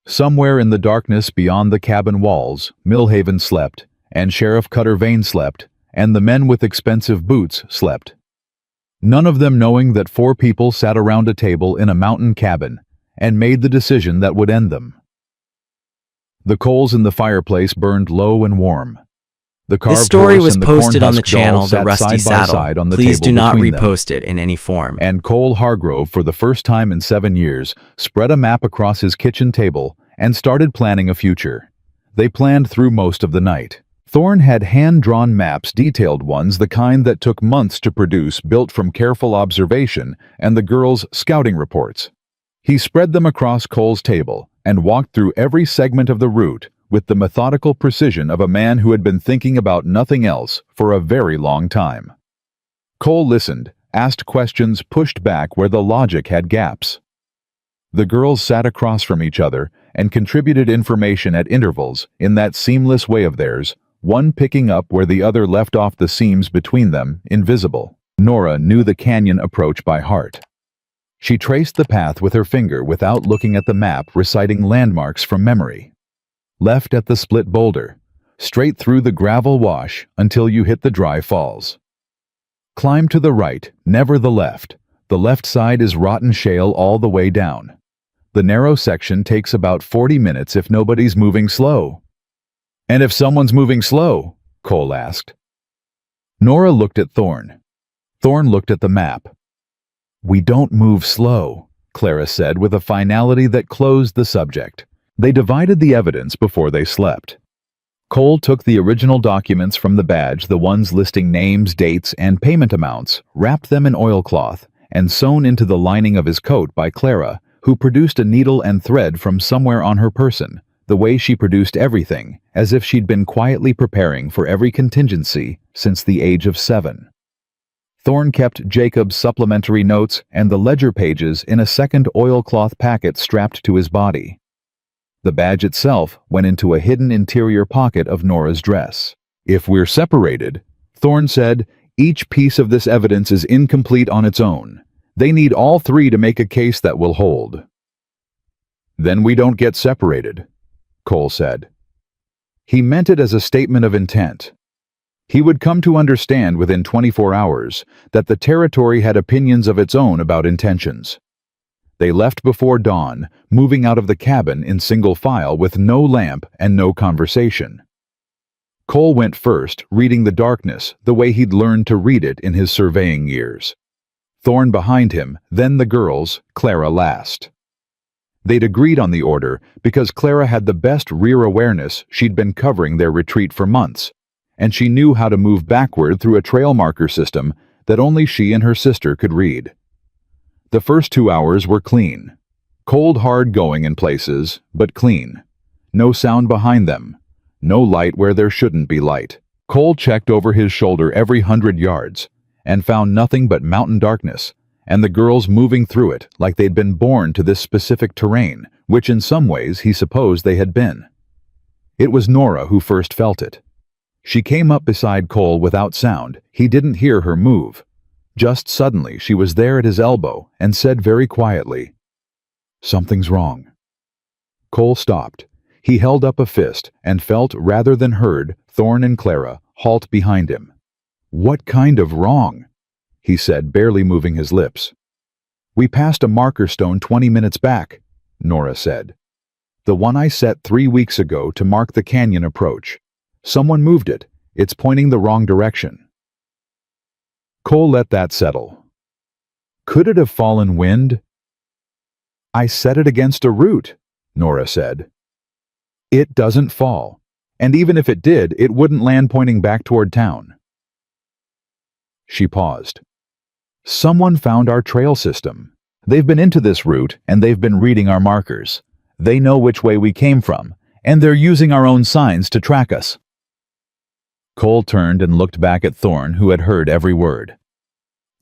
Somewhere in the darkness beyond the cabin walls, Millhaven slept, and Sheriff Cutter Vane slept, and the men with expensive boots slept. None of them knowing that 4 people sat around a table in a mountain cabin and made the decision that would end them. The coals in the fireplace burned low and warm. The carved This story horse was and the posted on the corn-husk doll channel The sat Rusty side by Saddle. side on the Please table do not between them. repost it in any form. And Cole Hargrove, for the first time in 7 years, spread a map across his kitchen table and started planning a future. They planned through most of the night. Thorne had hand-drawn maps, detailed ones, the kind that took months to produce, built from careful observation and the girls' scouting reports. He spread them across Cole's table and walked through every segment of the route with the methodical precision of a man who had been thinking about nothing else for a very long time. Cole listened, asked questions, pushed back where the logic had gaps. The girls sat across from each other and contributed information at intervals in that seamless way of theirs, one picking up where the other left off, the seams between them invisible. Nora knew the canyon approach by heart. She traced the path with her finger without looking at the map, reciting landmarks from memory. Left at the split boulder, straight through the gravel wash until you hit the dry falls. Climb to the right, never the left. The left side is rotten shale all the way down. The narrow section takes about 40 minutes if nobody's moving slow. And if someone's moving slow? Cole asked. Nora looked at Thorne. Thorne looked at the map. We don't move slow, Clara said with a finality that closed the subject. They divided the evidence before they slept. Cole took the original documents from the badge, the ones listing names, dates, and payment amounts, wrapped them in oilcloth, and sewn into the lining of his coat by Clara, who produced a needle and thread from somewhere on her person, the way she produced everything, as if she'd been quietly preparing for every contingency since the age of 7. Thorne kept Jacob's supplementary notes and the ledger pages in a second oilcloth packet strapped to his body. The badge itself went into a hidden interior pocket of Nora's dress. If we're separated, Thorne said, each piece of this evidence is incomplete on its own. They need all three to make a case that will hold. Then we don't get separated, Cole said. He meant it as a statement of intent. He would come to understand within 24 hours that the territory had opinions of its own about intentions. They left before dawn, moving out of the cabin in single file with no lamp and no conversation. Cole went first, reading the darkness the way he'd learned to read it in his surveying years. Thorne behind him, then the girls, Clara last. They'd agreed on the order because Clara had the best rear awareness. She'd been covering their retreat for months, and she knew how to move backward through a trail marker system that only she and her sister could read. The first 2 hours were clean. Cold, hard going in places, but clean. No sound behind them. No light where there shouldn't be light. Cole checked over his shoulder every 100 yards and found nothing but mountain darkness, and the girls moving through it like they'd been born to this specific terrain, which in some ways he supposed they had been. It was Nora who first felt it. She came up beside Cole without sound. He didn't hear her move. Just suddenly she was there at his elbow and said very quietly, "Something's wrong." Cole stopped. He held up a fist and felt, rather than heard, Thorne and Clara halt behind him. "What kind of wrong?" he said, barely moving his lips. "We passed a marker stone 20 minutes back," Nora said. "The one I set 3 weeks ago to mark the canyon approach. Someone moved it. It's pointing the wrong direction." Cole let that settle. Could it have fallen wind? "I set it against a root," Nora said. "It doesn't fall. And even if it did, it wouldn't land pointing back toward town." She paused. "Someone found our trail system. They've been into this route, and they've been reading our markers. They know which way we came from, and they're using our own signs to track us." Cole turned and looked back at Thorne, who had heard every word.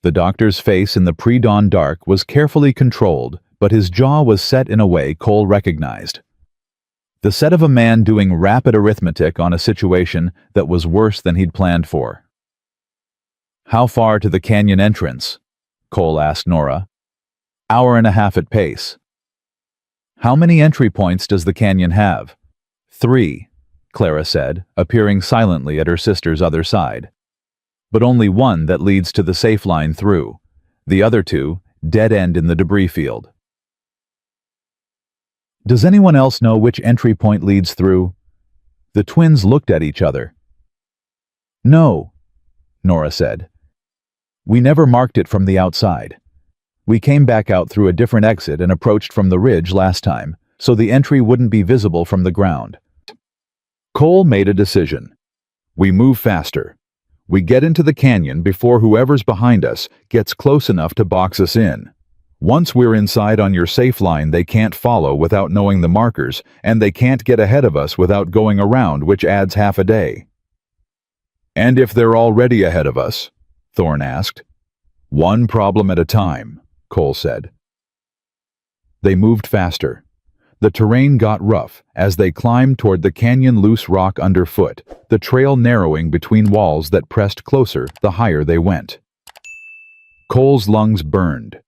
The doctor's face in the pre-dawn dark was carefully controlled, but his jaw was set in a way Cole recognized. The set of a man doing rapid arithmetic on a situation that was worse than he'd planned for. "How far to the canyon entrance?" Cole asked Nora. "Hour and a half at pace." "How many entry points does the canyon have?" 3. Clara said, appearing silently at her sister's other side. "But only one that leads to the safe line through. The other 2, dead end in the debris field." Does anyone else know which entry point leads through? The twins looked at each other. No, Nora said. We never marked it from the outside. We came back out through a different exit and approached from the ridge last time, so the entry wouldn't be visible from the ground. Cole made a decision. We move faster. We get into the canyon before whoever's behind us gets close enough to box us in. Once we're inside on your safe line, they can't follow without knowing the markers, and they can't get ahead of us without going around, which adds half a day. And if they're already ahead of us? Thorne asked. One problem at a time, Cole said. They moved faster. The terrain got rough as they climbed toward the canyon, loose rock underfoot, the trail narrowing between walls that pressed closer the higher they went. Cole's lungs burned.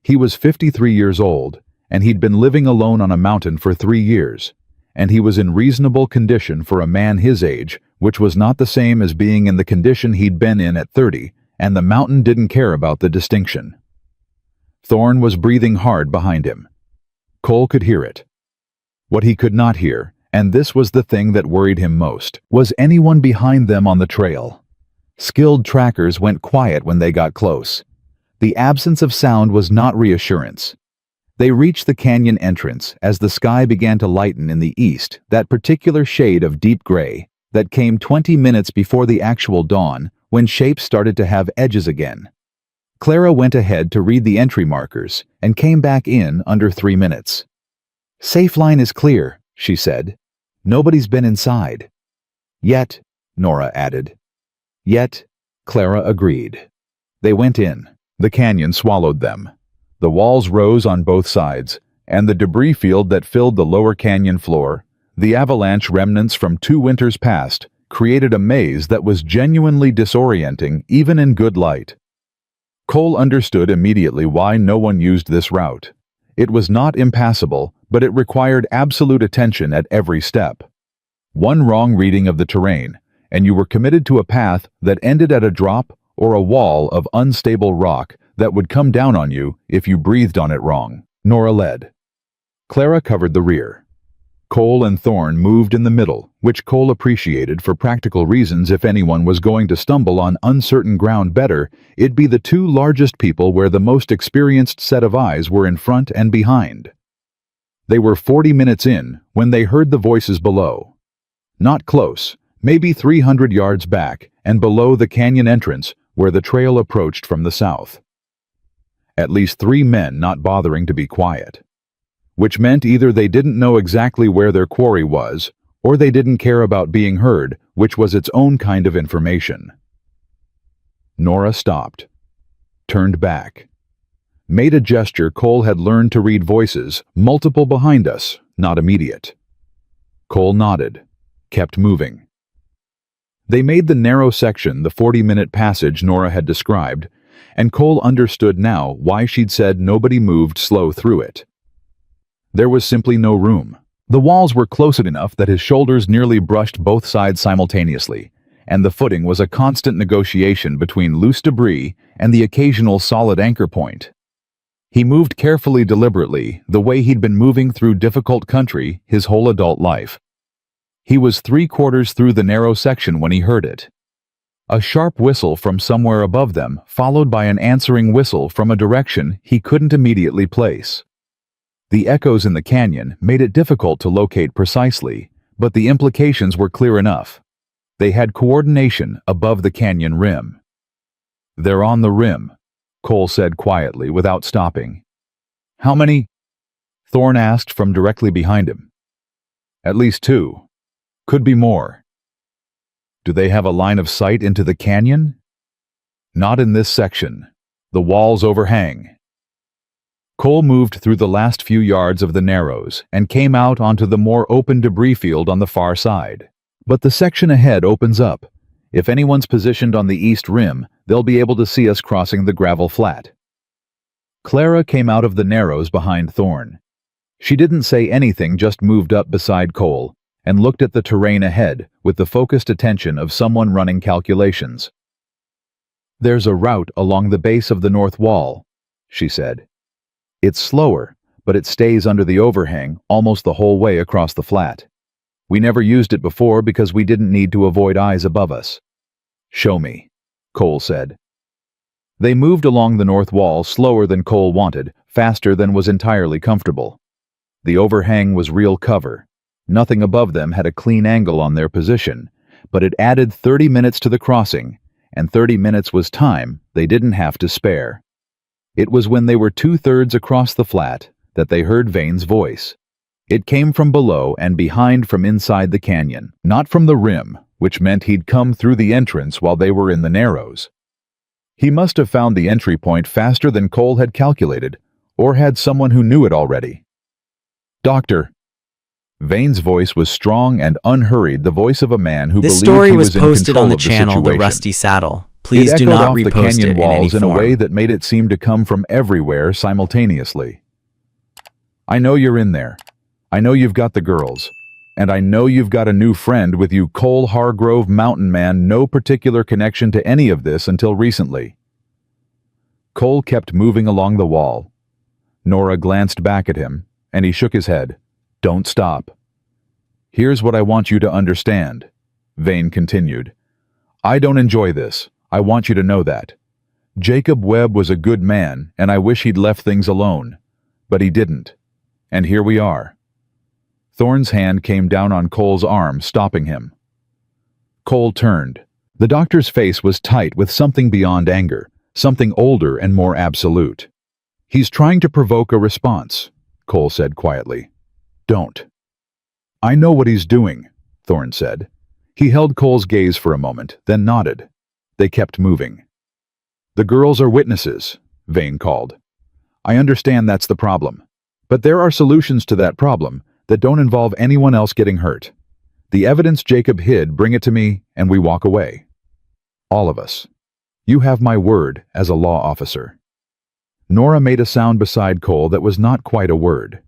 He was 53 years old, and he'd been living alone on a mountain for 3 years, and he was in reasonable condition for a man his age, which was not the same as being in the condition he'd been in at 30, and the mountain didn't care about the distinction. Thorne was breathing hard behind him. Cole could hear it. What he could not hear, and this was the thing that worried him most, was anyone behind them on the trail. Skilled trackers went quiet when they got close. The absence of sound was not reassurance. They reached the canyon entrance as the sky began to lighten in the east, that particular shade of deep gray that came 20 minutes before the actual dawn, when shapes started to have edges again. Clara went ahead to read the entry markers and came back in under 3 minutes. Safe line is clear, she said. Nobody's been inside. Yet, Nora added. Yet, Clara agreed. They went in. The canyon swallowed them. The walls rose on both sides, and the debris field that filled the lower canyon floor, the avalanche remnants from 2 winters past, created a maze that was genuinely disorienting even in good light. Cole understood immediately why no one used this route. It was not impassable, but it required absolute attention at every step. One wrong reading of the terrain, and you were committed to a path that ended at a drop or a wall of unstable rock that would come down on you if you breathed on it wrong. Nora led. Clara covered the rear. Cole and Thorne moved in the middle, which Cole appreciated for practical reasons. If anyone was going to stumble on uncertain ground better, it'd be the 2 largest people where the most experienced set of eyes were in front and behind. They were 40 minutes in when they heard the voices below. Not close, maybe 300 yards back and below the canyon entrance where the trail approached from the south. At least 3 men not bothering to be quiet. Which meant either they didn't know exactly where their quarry was, or they didn't care about being heard, which was its own kind of information. Nora stopped, turned back, made a gesture. Cole had learned to read voices, multiple behind us, not immediate. Cole nodded, kept moving. They made the narrow section, the 40-minute passage Nora had described, and Cole understood now why she'd said nobody moved slow through it. There was simply no room. The walls were close enough that his shoulders nearly brushed both sides simultaneously, and the footing was a constant negotiation between loose debris and the occasional solid anchor point. He moved carefully, deliberately, the way he'd been moving through difficult country his whole adult life. He was 3/4 through the narrow section when he heard it. A sharp whistle from somewhere above them, followed by an answering whistle from a direction he couldn't immediately place. The echoes in the canyon made it difficult to locate precisely, but the implications were clear enough. They had coordination above the canyon rim. They're on the rim, Cole said quietly without stopping. How many? Thorne asked from directly behind him. At least 2. Could be more. Do they have a line of sight into the canyon? Not in this section. The walls overhang. Cole moved through the last few yards of the narrows and came out onto the more open debris field on the far side. But the section ahead opens up. If anyone's positioned on the east rim, they'll be able to see us crossing the gravel flat. Clara came out of the narrows behind Thorne. She didn't say anything, just moved up beside Cole and looked at the terrain ahead with the focused attention of someone running calculations. There's a route along the base of the north wall, she said. It's slower, but it stays under the overhang almost the whole way across the flat. We never used it before because we didn't need to avoid eyes above us. Show me, Cole said. They moved along the north wall slower than Cole wanted, faster than was entirely comfortable. The overhang was real cover. Nothing above them had a clean angle on their position, but it added 30 minutes to the crossing, and 30 minutes was time they didn't have to spare. It was when they were 2/3 across the flat that they heard Vane's voice. It came from below and behind from inside the canyon, not from the rim, which meant he'd come through the entrance while they were in the narrows. He must have found the entry point faster than Cole had calculated, or had someone who knew it already. Doctor. Vane's voice was strong and unhurried, the voice of a man who This believed story he was was in posted control on the of channel The situation. Rusty Saddle. Please It do echoed not off the repost it canyon in any walls in a form. way that made it seem to come from everywhere simultaneously. I know you're in there. I know you've got the girls. And I know you've got a new friend with you, Cole Hargrove, mountain man, no particular connection to any of this until recently. Cole kept moving along the wall. Nora glanced back at him, and he shook his head. Don't stop. Here's what I want you to understand, Vane continued. I don't enjoy this. I want you to know that. Jacob Webb was a good man, and I wish he'd left things alone. But he didn't. And here we are. Thorne's hand came down on Cole's arm, stopping him. Cole turned. The doctor's face was tight with something beyond anger, something older and more absolute. He's trying to provoke a response, Cole said quietly. Don't. I know what he's doing, Thorne said. He held Cole's gaze for a moment, then nodded. They kept moving. The girls are witnesses, Vane called. I understand that's the problem. But there are solutions to that problem that don't involve anyone else getting hurt. The evidence Jacob hid, bring it to me, and we walk away. All of us. You have my word as a law officer. Nora made a sound beside Cole that was not quite a word.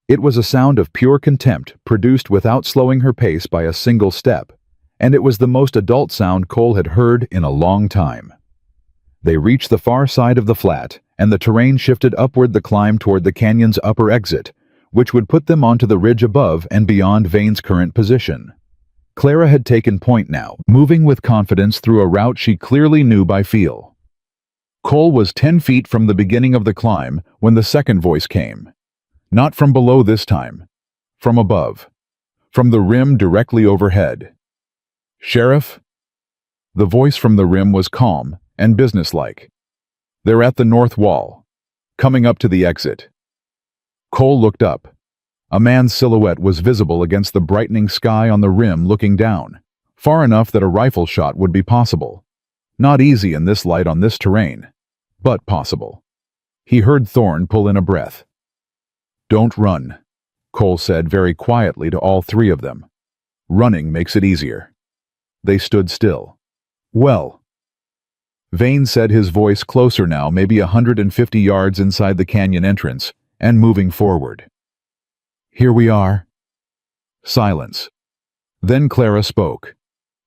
It was a sound of pure contempt, produced without slowing her pace by a single step, and it was the most adult sound Cole had heard in a long time. They reached the far side of the flat, and the terrain shifted upward the climb toward the canyon's upper exit, which would put them onto the ridge above and beyond Vane's current position. Clara had taken point now, moving with confidence through a route she clearly knew by feel. Cole was 10 feet from the beginning of the climb when the second voice came. Not from below this time. From above. From the rim directly overhead. Sheriff? The voice from the rim was calm and businesslike. They're at the north wall, coming up to the exit. Cole looked up. A man's silhouette was visible against the brightening sky on the rim looking down, far enough that a rifle shot would be possible. Not easy in this light on this terrain, but possible. He heard Thorne pull in a breath. Don't run, Cole said very quietly to all three of them. Running makes it easier. They stood still. Well. Vane said, his voice closer now, maybe 150 yards inside the canyon entrance, and moving forward. Here we are. Silence. Then Clara spoke.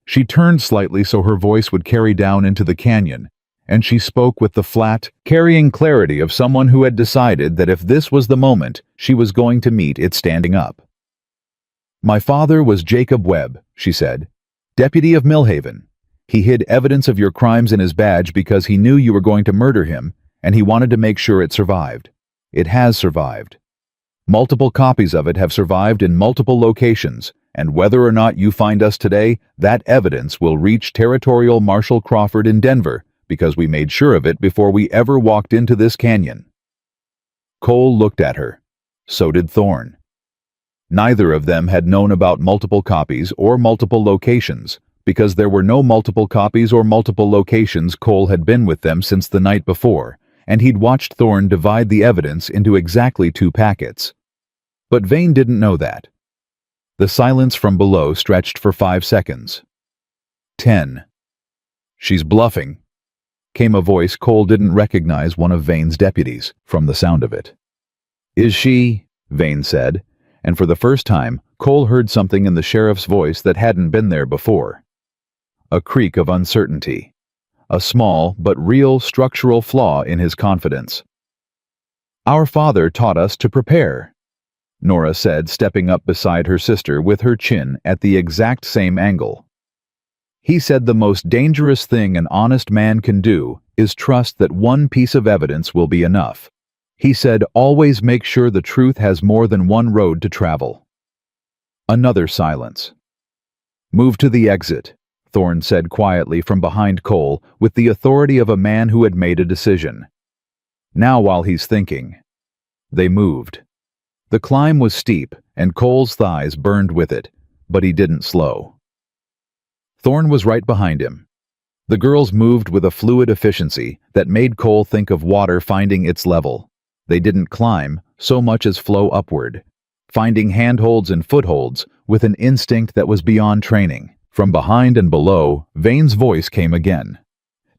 She turned slightly so her voice would carry down into the canyon, and she spoke with the flat, carrying clarity of someone who had decided that if this was the moment, she was going to meet it standing up. My father was Jacob Webb, she said, deputy of Millhaven. He hid evidence of your crimes in his badge because he knew you were going to murder him, and he wanted to make sure it survived. It has survived. Multiple copies of it have survived in multiple locations, and whether or not you find us today, that evidence will reach Territorial Marshal Crawford in Denver, because we made sure of it before we ever walked into this canyon. Cole looked at her. So did Thorne. Neither of them had known about multiple copies or multiple locations, because there were no multiple copies or multiple locations. Cole had been with them since the night before, and he'd watched Thorne divide the evidence into exactly 2 packets. But Vane didn't know that. The silence from below stretched for 5 seconds. 10. She's bluffing, came a voice Cole didn't recognize, one of Vane's deputies, from the sound of it. Is she? Vane said, and for the first time, Cole heard something in the sheriff's voice that hadn't been there before. A creak of uncertainty. A small but real structural flaw in his confidence. Our father taught us to prepare, Nora said, stepping up beside her sister with her chin at the exact same angle. He said the most dangerous thing an honest man can do is trust that one piece of evidence will be enough. He said always make sure the truth has more than one road to travel. Another silence. Move to the exit, Thorne said quietly from behind Cole with the authority of a man who had made a decision. Now while he's thinking. They moved. The climb was steep and Cole's thighs burned with it, but he didn't slow. Thorne was right behind him. The girls moved with a fluid efficiency that made Cole think of water finding its level. They didn't climb so much as flow upward, finding handholds and footholds with an instinct that was beyond training. From behind and below, Vane's voice came again.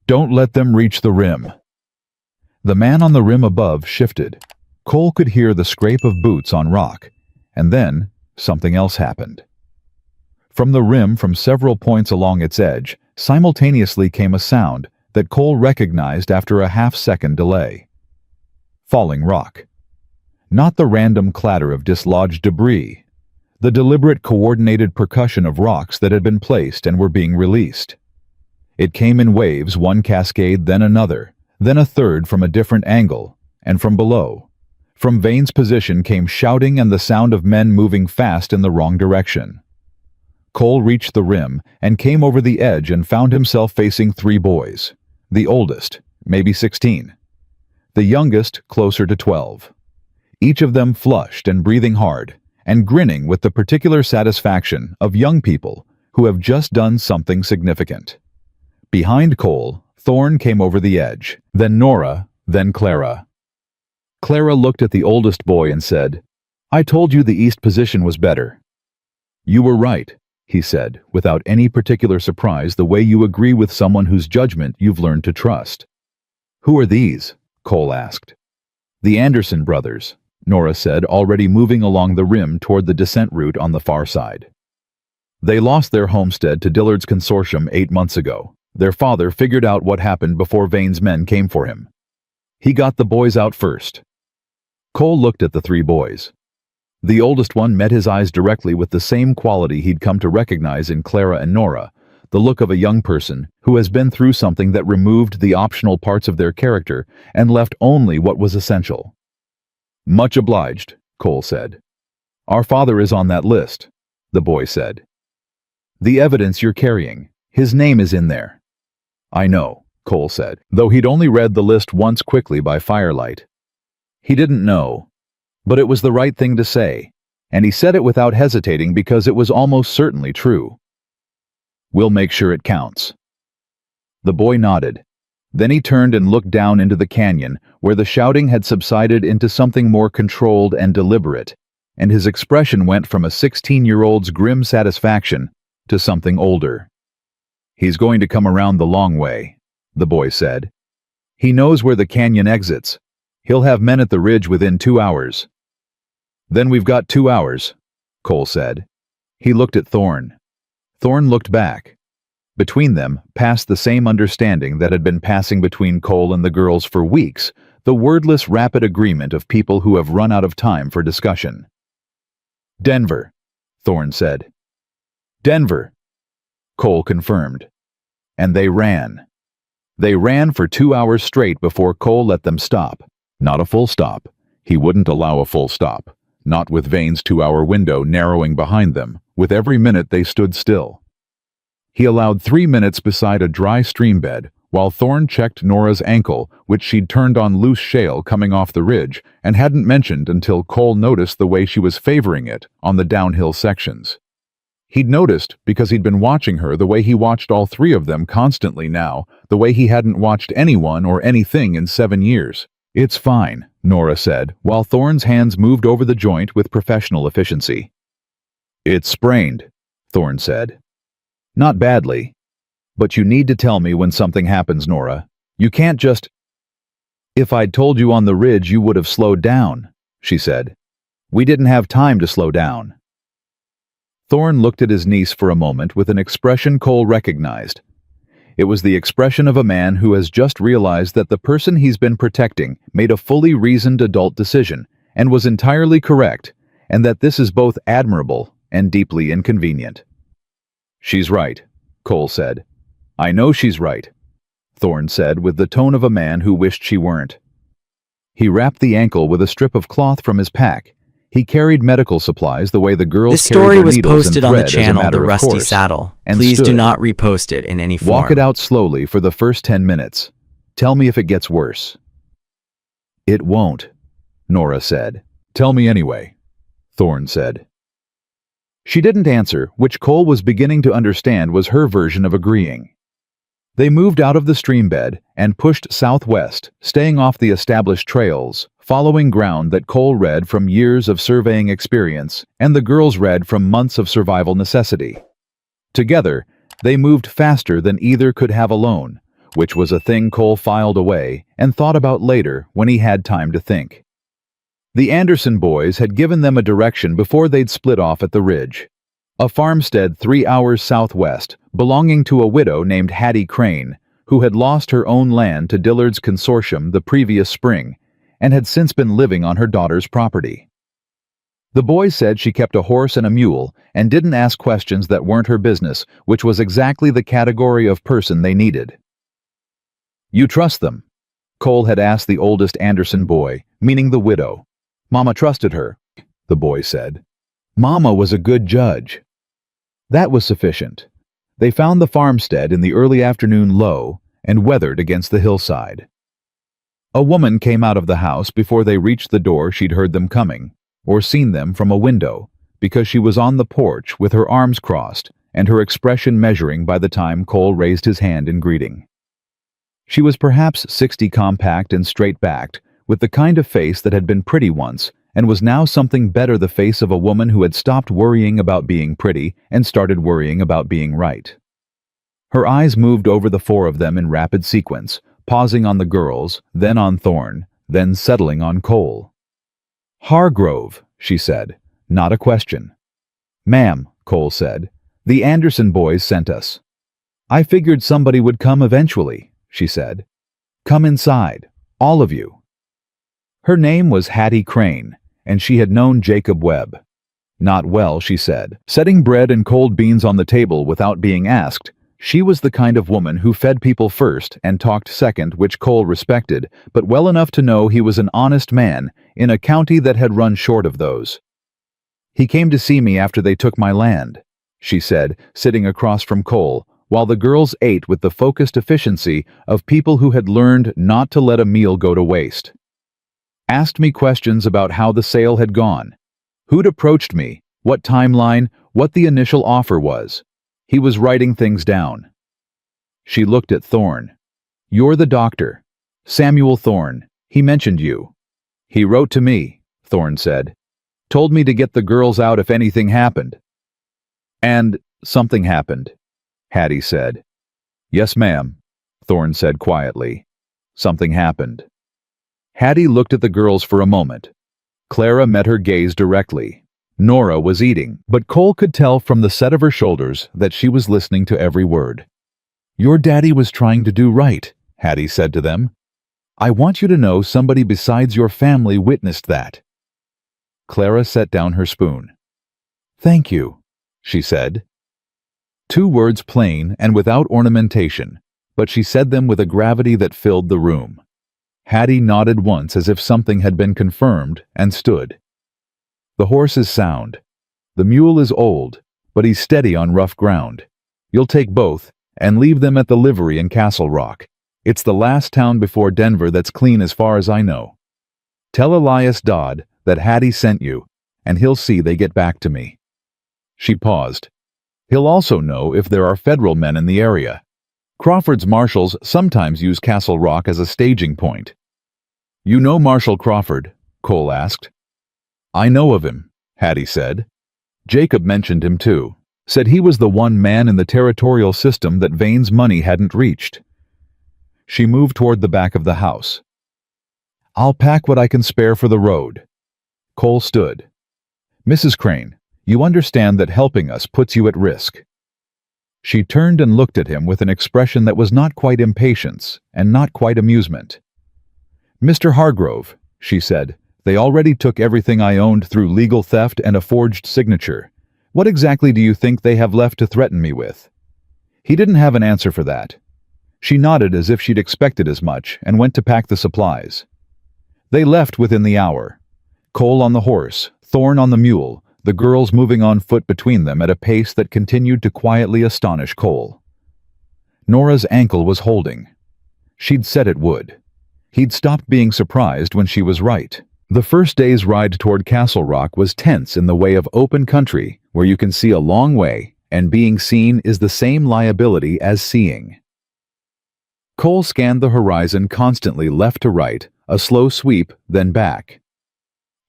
Don't let them reach the rim. The man on the rim above shifted. Cole could hear the scrape of boots on rock, and then something else happened. From the rim, from several points along its edge, simultaneously came a sound that Cole recognized after a half-second delay. Falling rock. Not the random clatter of dislodged debris, the deliberate coordinated percussion of rocks that had been placed and were being released. It came in waves, one cascade, then another, then a third from a different angle, and from below. From Vane's position came shouting and the sound of men moving fast in the wrong direction. Cole reached the rim and came over the edge and found himself facing three boys. The oldest, maybe 16. The youngest, closer to 12. Each of them flushed and breathing hard, and grinning with the particular satisfaction of young people who have just done something significant. Behind Cole, Thorne came over the edge, then Nora, then Clara. Clara looked at the oldest boy and said, I told you the east position was better. You were right, he said, without any particular surprise, the way you agree with someone whose judgment you've learned to trust. Who are these? Cole asked. The Anderson brothers, Nora said, already moving along the rim toward the descent route on the far side. They lost their homestead to Dillard's consortium 8 months ago. Their father figured out what happened before Vane's men came for him. He got the boys out first. Cole looked at the three boys. The oldest one met his eyes directly with the same quality he'd come to recognize in Clara and Nora, the look of a young person who has been through something that removed the optional parts of their character and left only what was essential. Much obliged, Cole said. Our father is on that list, the boy said. The evidence you're carrying, his name is in there. I know, Cole said, though he'd only read the list once quickly by firelight. He didn't know, but it was the right thing to say, and he said it without hesitating because it was almost certainly true. We'll make sure it counts. The boy nodded. Then he turned and looked down into the canyon, where the shouting had subsided into something more controlled and deliberate, and his expression went from a 16-year-old's grim satisfaction to something older. He's going to come around the long way, the boy said. He knows where the canyon exits. He'll have men at the ridge within 2 hours. Then we've got 2 hours, Cole said. He looked at Thorne. Thorne looked back. Between them, past the same understanding that had been passing between Cole and the girls for weeks, the wordless rapid agreement of people who have run out of time for discussion. Denver, Thorne said. Denver, Cole confirmed. And they ran. They ran for 2 hours straight before Cole let them stop. Not a full stop. He wouldn't allow a full stop. Not with Vane's 2-hour window narrowing behind them. With every minute they stood still. He allowed 3 minutes beside a dry stream bed, while Thorne checked Nora's ankle, which she'd turned on loose shale coming off the ridge, and hadn't mentioned until Cole noticed the way she was favoring it on the downhill sections. He'd noticed because he'd been watching her the way he watched all three of them constantly now, the way he hadn't watched anyone or anything in 7 years. It's fine, Nora said, while Thorne's hands moved over the joint with professional efficiency. It's sprained, Thorne said. Not badly. But you need to tell me when something happens, Nora. You can't just... If I'd told you on the ridge, you would have slowed down, she said. We didn't have time to slow down. Thorne looked at his niece for a moment with an expression Cole recognized. It was the expression of a man who has just realized that the person he's been protecting made a fully reasoned adult decision and was entirely correct, and that this is both admirable and deeply inconvenient. "She's right," Cole said. "I know she's right," Thorne said with the tone of a man who wished she weren't. He wrapped the ankle with a strip of cloth from his pack. He carried medical supplies the way the girls This carried story their was needles posted and on the thread as a channel matter The of Rusty course, Saddle. and Please do stood. not repost it in any form. "Walk it out slowly for the first 10 minutes. Tell me if it gets worse." "It won't," Nora said. "Tell me anyway," Thorne said. She didn't answer, which Cole was beginning to understand was her version of agreeing. They moved out of the stream bed and pushed southwest, staying off the established trails, following ground that Cole read from years of surveying experience and the girls read from months of survival necessity. Together, they moved faster than either could have alone, which was a thing Cole filed away and thought about later when he had time to think. The Anderson boys had given them a direction before they'd split off at the ridge. A farmstead 3 hours southwest, belonging to a widow named Hattie Crane, who had lost her own land to Dillard's consortium the previous spring, and had since been living on her daughter's property. The boys said she kept a horse and a mule, and didn't ask questions that weren't her business, which was exactly the category of person they needed. "You trust them?" Cole had asked the oldest Anderson boy, meaning the widow. "Mama trusted her," the boy said. "Mama was a good judge." That was sufficient. They found the farmstead in the early afternoon low and weathered against the hillside. A woman came out of the house before they reached the door she'd heard them coming, or seen them from a window, because she was on the porch with her arms crossed and her expression measuring by the time Cole raised his hand in greeting. She was perhaps 60, compact and straight-backed, with the kind of face that had been pretty once and was now something better, the face of a woman who had stopped worrying about being pretty and started worrying about being right. Her eyes moved over the four of them in rapid sequence, pausing on the girls, then on Thorne, then settling on Cole. "Hargrove," she said, not a question. "Ma'am," Cole said, "the Anderson boys sent us." "I figured somebody would come eventually," she said. "Come inside, all of you." Her name was Hattie Crane, and she had known Jacob Webb. Not well, she said, setting bread and cold beans on the table without being asked. She was the kind of woman who fed people first and talked second, which Cole respected, but well enough to know he was an honest man in a county that had run short of those. "He came to see me after they took my land," she said, sitting across from Cole, while the girls ate with the focused efficiency of people who had learned not to let a meal go to waste. "Asked me questions about how the sale had gone, who'd approached me, what timeline, what the initial offer was. He was writing things down." She looked at Thorne. "You're the doctor. Samuel Thorne. He mentioned you." "He wrote to me," Thorne said. "Told me to get the girls out if anything happened." "And something happened," Hattie said. "Yes, ma'am," Thorne said quietly. "Something happened." Hattie looked at the girls for a moment. Clara met her gaze directly. Nora was eating, but Cole could tell from the set of her shoulders that she was listening to every word. "Your daddy was trying to do right," Hattie said to them. "I want you to know somebody besides your family witnessed that." Clara set down her spoon. "Thank you," she said. 2 words plain and without ornamentation, but she said them with a gravity that filled the room. Hattie nodded once as if something had been confirmed and stood. "The horse is sound. The mule is old, but he's steady on rough ground. You'll take both and leave them at the livery in Castle Rock. It's the last town before Denver that's clean as far as I know. Tell Elias Dodd that Hattie sent you, and he'll see they get back to me." She paused. "He'll also know if there are federal men in the area. Crawford's marshals sometimes use Castle Rock as a staging point." "You know Marshal Crawford?" Cole asked. "I know of him," Hattie said. "Jacob mentioned him too. Said he was the one man in the territorial system that Vane's money hadn't reached." She moved toward the back of the house. "I'll pack what I can spare for the road." Cole stood. "Mrs. Crane, you understand that helping us puts you at risk." She turned and looked at him with an expression that was not quite impatience and not quite amusement. "Mr. Hargrove," she said, "they already took everything I owned through legal theft and a forged signature. What exactly do you think they have left to threaten me with?" He didn't have an answer for that. She nodded as if she'd expected as much and went to pack the supplies. They left within the hour. Cole on the horse, Thorne on the mule, the girls moving on foot between them at a pace that continued to quietly astonish Cole. Nora's ankle was holding. She'd said it would. He'd stopped being surprised when she was right. The first day's ride toward Castle Rock was tense in the way of open country, where you can see a long way, and being seen is the same liability as seeing. Cole scanned the horizon constantly left to right, a slow sweep, then back.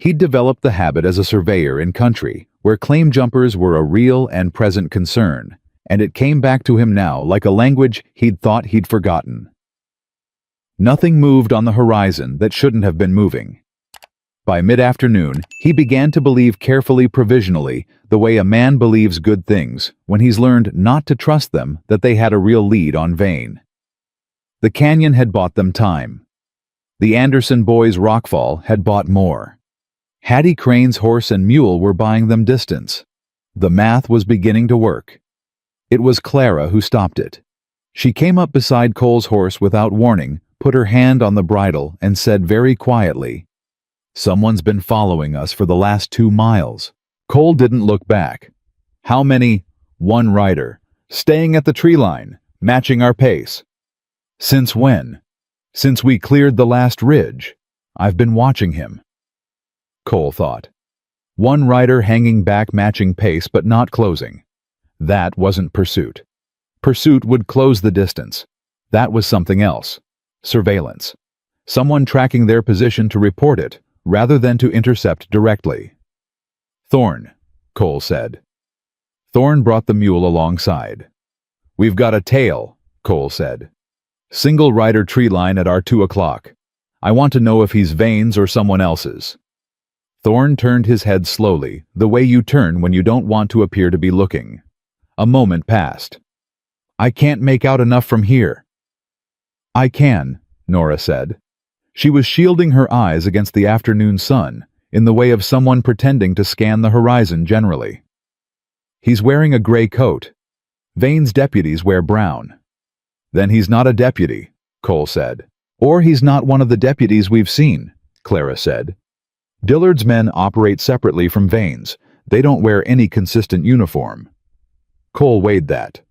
He'd developed the habit as a surveyor in country, where claim jumpers were a real and present concern, and it came back to him now like a language he'd thought he'd forgotten. Nothing moved on the horizon that shouldn't have been moving. By mid-afternoon, he began to believe carefully provisionally, the way a man believes good things, when he's learned not to trust them, that they had a real lead on Vane. The canyon had bought them time. The Anderson boys' rockfall had bought more. Hattie Crane's horse and mule were buying them distance. The math was beginning to work. It was Clara who stopped it. She came up beside Cole's horse without warning, put her hand on the bridle, and said very quietly, "Someone's been following us for the last 2 miles. Cole didn't look back. "How many?" "One rider. Staying at the tree line, matching our pace." "Since when?" "Since we cleared the last ridge. I've been watching him." Cole thought. One rider hanging back, matching pace but not closing. That wasn't pursuit. Pursuit would close the distance. That was something else. Surveillance. Someone tracking their position to report it, rather than to intercept directly. "Thorne," Cole said. Thorne brought the mule alongside. "We've got a tail," Cole said. "Single rider tree line at our 2 o'clock. I want to know if he's Vane's or someone else's." Thorne turned his head slowly, the way you turn when you don't want to appear to be looking. A moment passed. "I can't make out enough from here." "I can," Nora said. She was shielding her eyes against the afternoon sun, in the way of someone pretending to scan the horizon generally. "He's wearing a gray coat. Vane's deputies wear brown." "Then he's not a deputy," Cole said. "Or he's not one of the deputies we've seen," Clara said. "Dillard's men operate separately from Vane's. They don't wear any consistent uniform." Cole weighed that.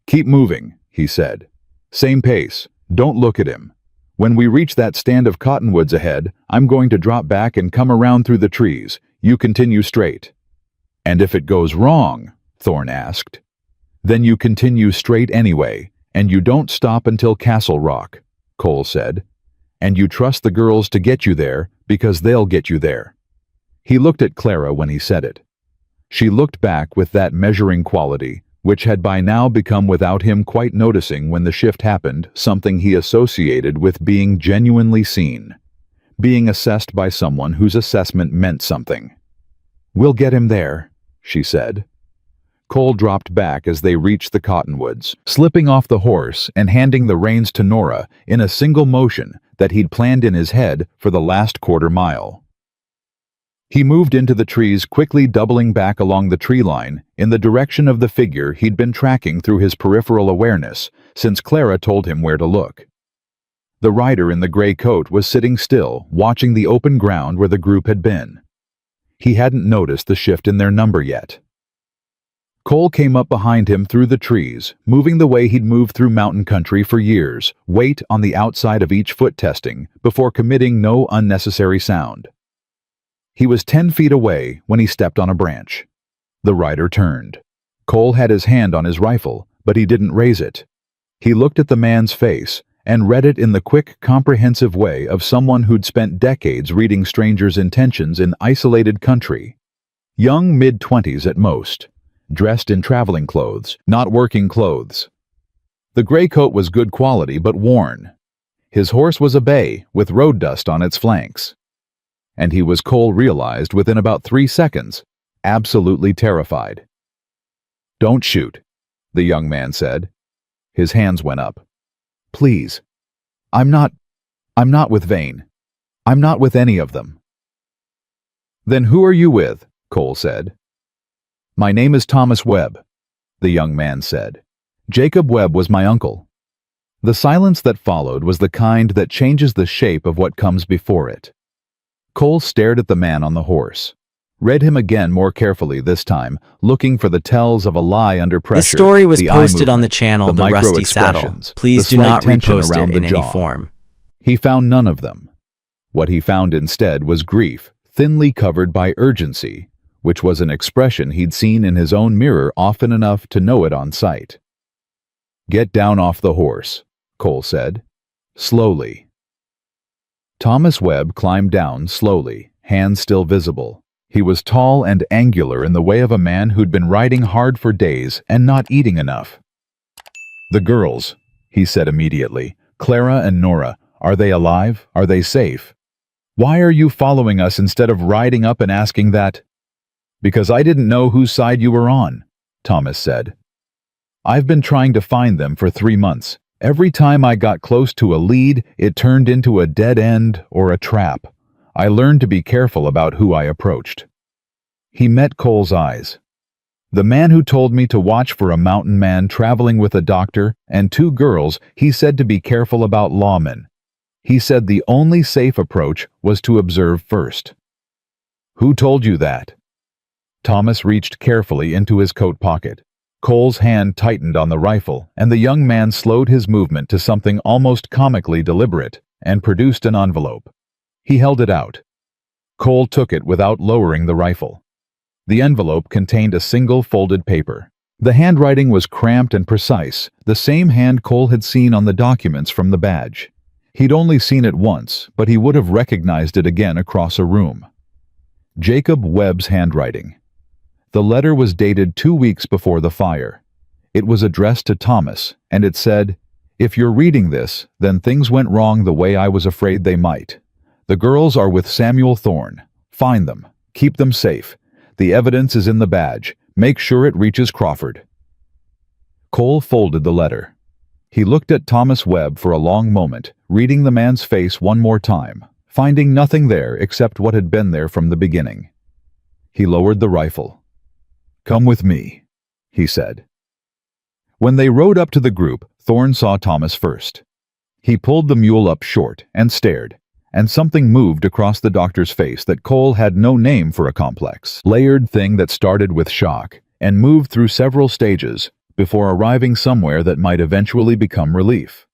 "Keep moving," he said. "Same pace. Don't look at him. When we reach that stand of cottonwoods ahead, I'm going to drop back and come around through the trees. You continue straight." "And if it goes wrong?" Thorne asked. "Then you continue straight anyway, and you don't stop until Castle Rock," Cole said. "And you trust the girls to get you there, because they'll get you there." He looked at Clara when he said it. She looked back with that measuring quality, which had by now become, without him quite noticing when the shift happened, something he associated with being genuinely seen, being assessed by someone whose assessment meant something. "We'll get him there," she said. Cole dropped back as they reached the cottonwoods, slipping off the horse and handing the reins to Nora in a single motion that he'd planned in his head for the last quarter mile. He moved into the trees, quickly doubling back along the tree line in the direction of the figure he'd been tracking through his peripheral awareness since Clara told him where to look. The rider in the gray coat was sitting still, watching the open ground where the group had been. He hadn't noticed the shift in their number yet. Cole came up behind him through the trees, moving the way he'd moved through mountain country for years, weight on the outside of each foot testing, before committing no unnecessary sound. He was 10 feet away when he stepped on a branch. The rider turned. Cole had his hand on his rifle, but he didn't raise it. He looked at the man's face and read it in the quick, comprehensive way of someone who'd spent decades reading strangers' intentions in isolated country. Young mid-20s at most. Dressed in traveling clothes, not working clothes. The gray coat was good quality but worn. His horse was a bay with road dust on its flanks. And he was, Cole realized within about 3 seconds, absolutely terrified. "Don't shoot," the young man said. His hands went up. Please. I'm not with Vane. I'm not with any of them. Then who are you with? Cole said. My name is Thomas Webb, the young man said. Jacob Webb was my uncle. The silence that followed was the kind that changes the shape of what comes before it. Cole stared at the man on the horse, read him again more carefully this time, looking for the tells of a lie under pressure. This story was the eye posted on the movement, channel the The Rusty Saddle. micro-expressions, Please the do slight not tension repost around it the in any jaw. form. He found none of them. What he found instead was grief, thinly covered by urgency, which was an expression he'd seen in his own mirror often enough to know it on sight. Get down off the horse, Cole said. Slowly. Thomas Webb climbed down slowly, hands still visible. He was tall and angular in the way of a man who'd been riding hard for days and not eating enough. The girls, he said immediately, Clara and Nora, are they alive? Are they safe? Why are you following us instead of riding up and asking that? Because I didn't know whose side you were on, Thomas said. I've been trying to find them for 3 months. Every time I got close to a lead, it turned into a dead end or a trap. I learned to be careful about who I approached. He met Cole's eyes. The man who told me to watch for a mountain man traveling with a doctor and 2 girls, he said to be careful about lawmen. He said the only safe approach was to observe first. Who told you that? Thomas reached carefully into his coat pocket. Cole's hand tightened on the rifle, and the young man slowed his movement to something almost comically deliberate and produced an envelope. He held it out. Cole took it without lowering the rifle. The envelope contained a single folded paper. The handwriting was cramped and precise, the same hand Cole had seen on the documents from the badge. He'd only seen it once, but he would have recognized it again across a room. Jacob Webb's handwriting. The letter was dated 2 weeks before the fire. It was addressed to Thomas, and it said, "If you're reading this, then things went wrong the way I was afraid they might. The girls are with Samuel Thorne. Find them. Keep them safe. The evidence is in the badge. Make sure it reaches Crawford." Cole folded the letter. He looked at Thomas Webb for a long moment, reading the man's face one more time, finding nothing there except what had been there from the beginning. He lowered the rifle. "Come with me," he said. When they rode up to the group, Thorne saw Thomas first. He pulled the mule up short and stared, and something moved across the doctor's face that Cole had no name for, a complex, layered thing that started with shock and moved through several stages before arriving somewhere that might eventually become relief.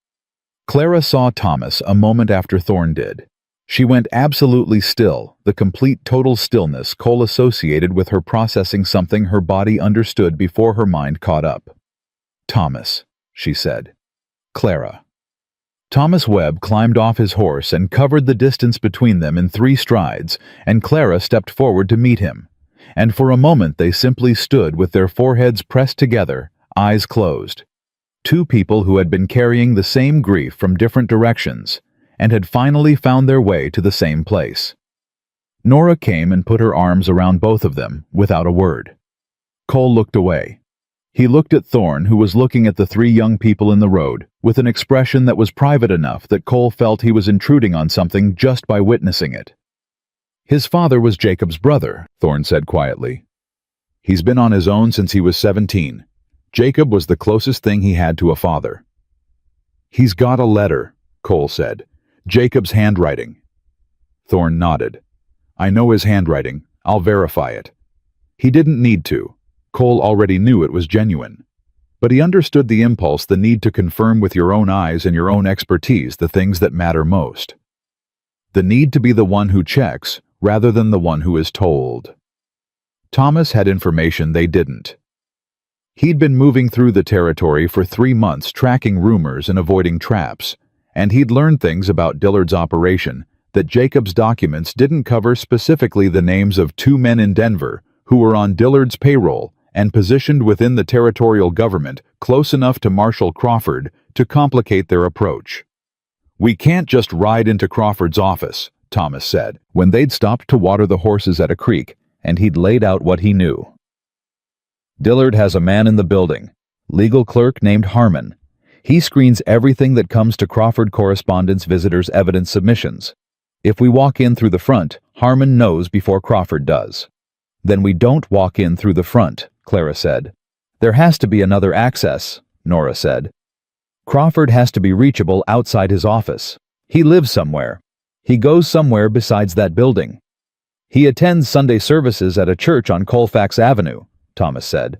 Clara saw Thomas a moment after Thorne did. She went absolutely still, the complete total stillness Cole associated with her processing something her body understood before her mind caught up. "Thomas," she said. "Clara." Thomas Webb climbed off his horse and covered the distance between them in 3 strides, and Clara stepped forward to meet him. And for a moment they simply stood with their foreheads pressed together, eyes closed. 2 people who had been carrying the same grief from different directions, and had finally found their way to the same place. Nora came and put her arms around both of them, without a word. Cole looked away. He looked at Thorne, who was looking at the 3 young people in the road, with an expression that was private enough that Cole felt he was intruding on something just by witnessing it. "His father was Jacob's brother," Thorne said quietly. "He's been on his own since he was 17. Jacob was the closest thing he had to a father." "He's got a letter," Cole said. "Jacob's handwriting." Thorne nodded. "I know his handwriting. I'll verify it." He didn't need to. Cole already knew it was genuine. But he understood the impulse, the need to confirm with your own eyes and your own expertise the things that matter most. The need to be the one who checks, rather than the one who is told. Thomas had information they didn't. He'd been moving through the territory for 3 months, tracking rumors and avoiding traps, and he'd learned things about Dillard's operation that Jacob's documents didn't cover, specifically the names of 2 men in Denver who were on Dillard's payroll and positioned within the territorial government close enough to Marshal Crawford to complicate their approach. "We can't just ride into Crawford's office," Thomas said, when they'd stopped to water the horses at a creek, and he'd laid out what he knew. "Dillard has a man in the building. legal clerk named Harmon. He screens everything that comes to Crawford Correspondence Visitors' evidence submissions. If we walk in through the front, Harmon knows before Crawford does. Then we don't walk in through the front, Clara said. There has to be another access, Nora said. Crawford has to be reachable outside his office. He lives somewhere. He goes somewhere besides that building. He attends Sunday services at a church on Colfax Avenue, Thomas said.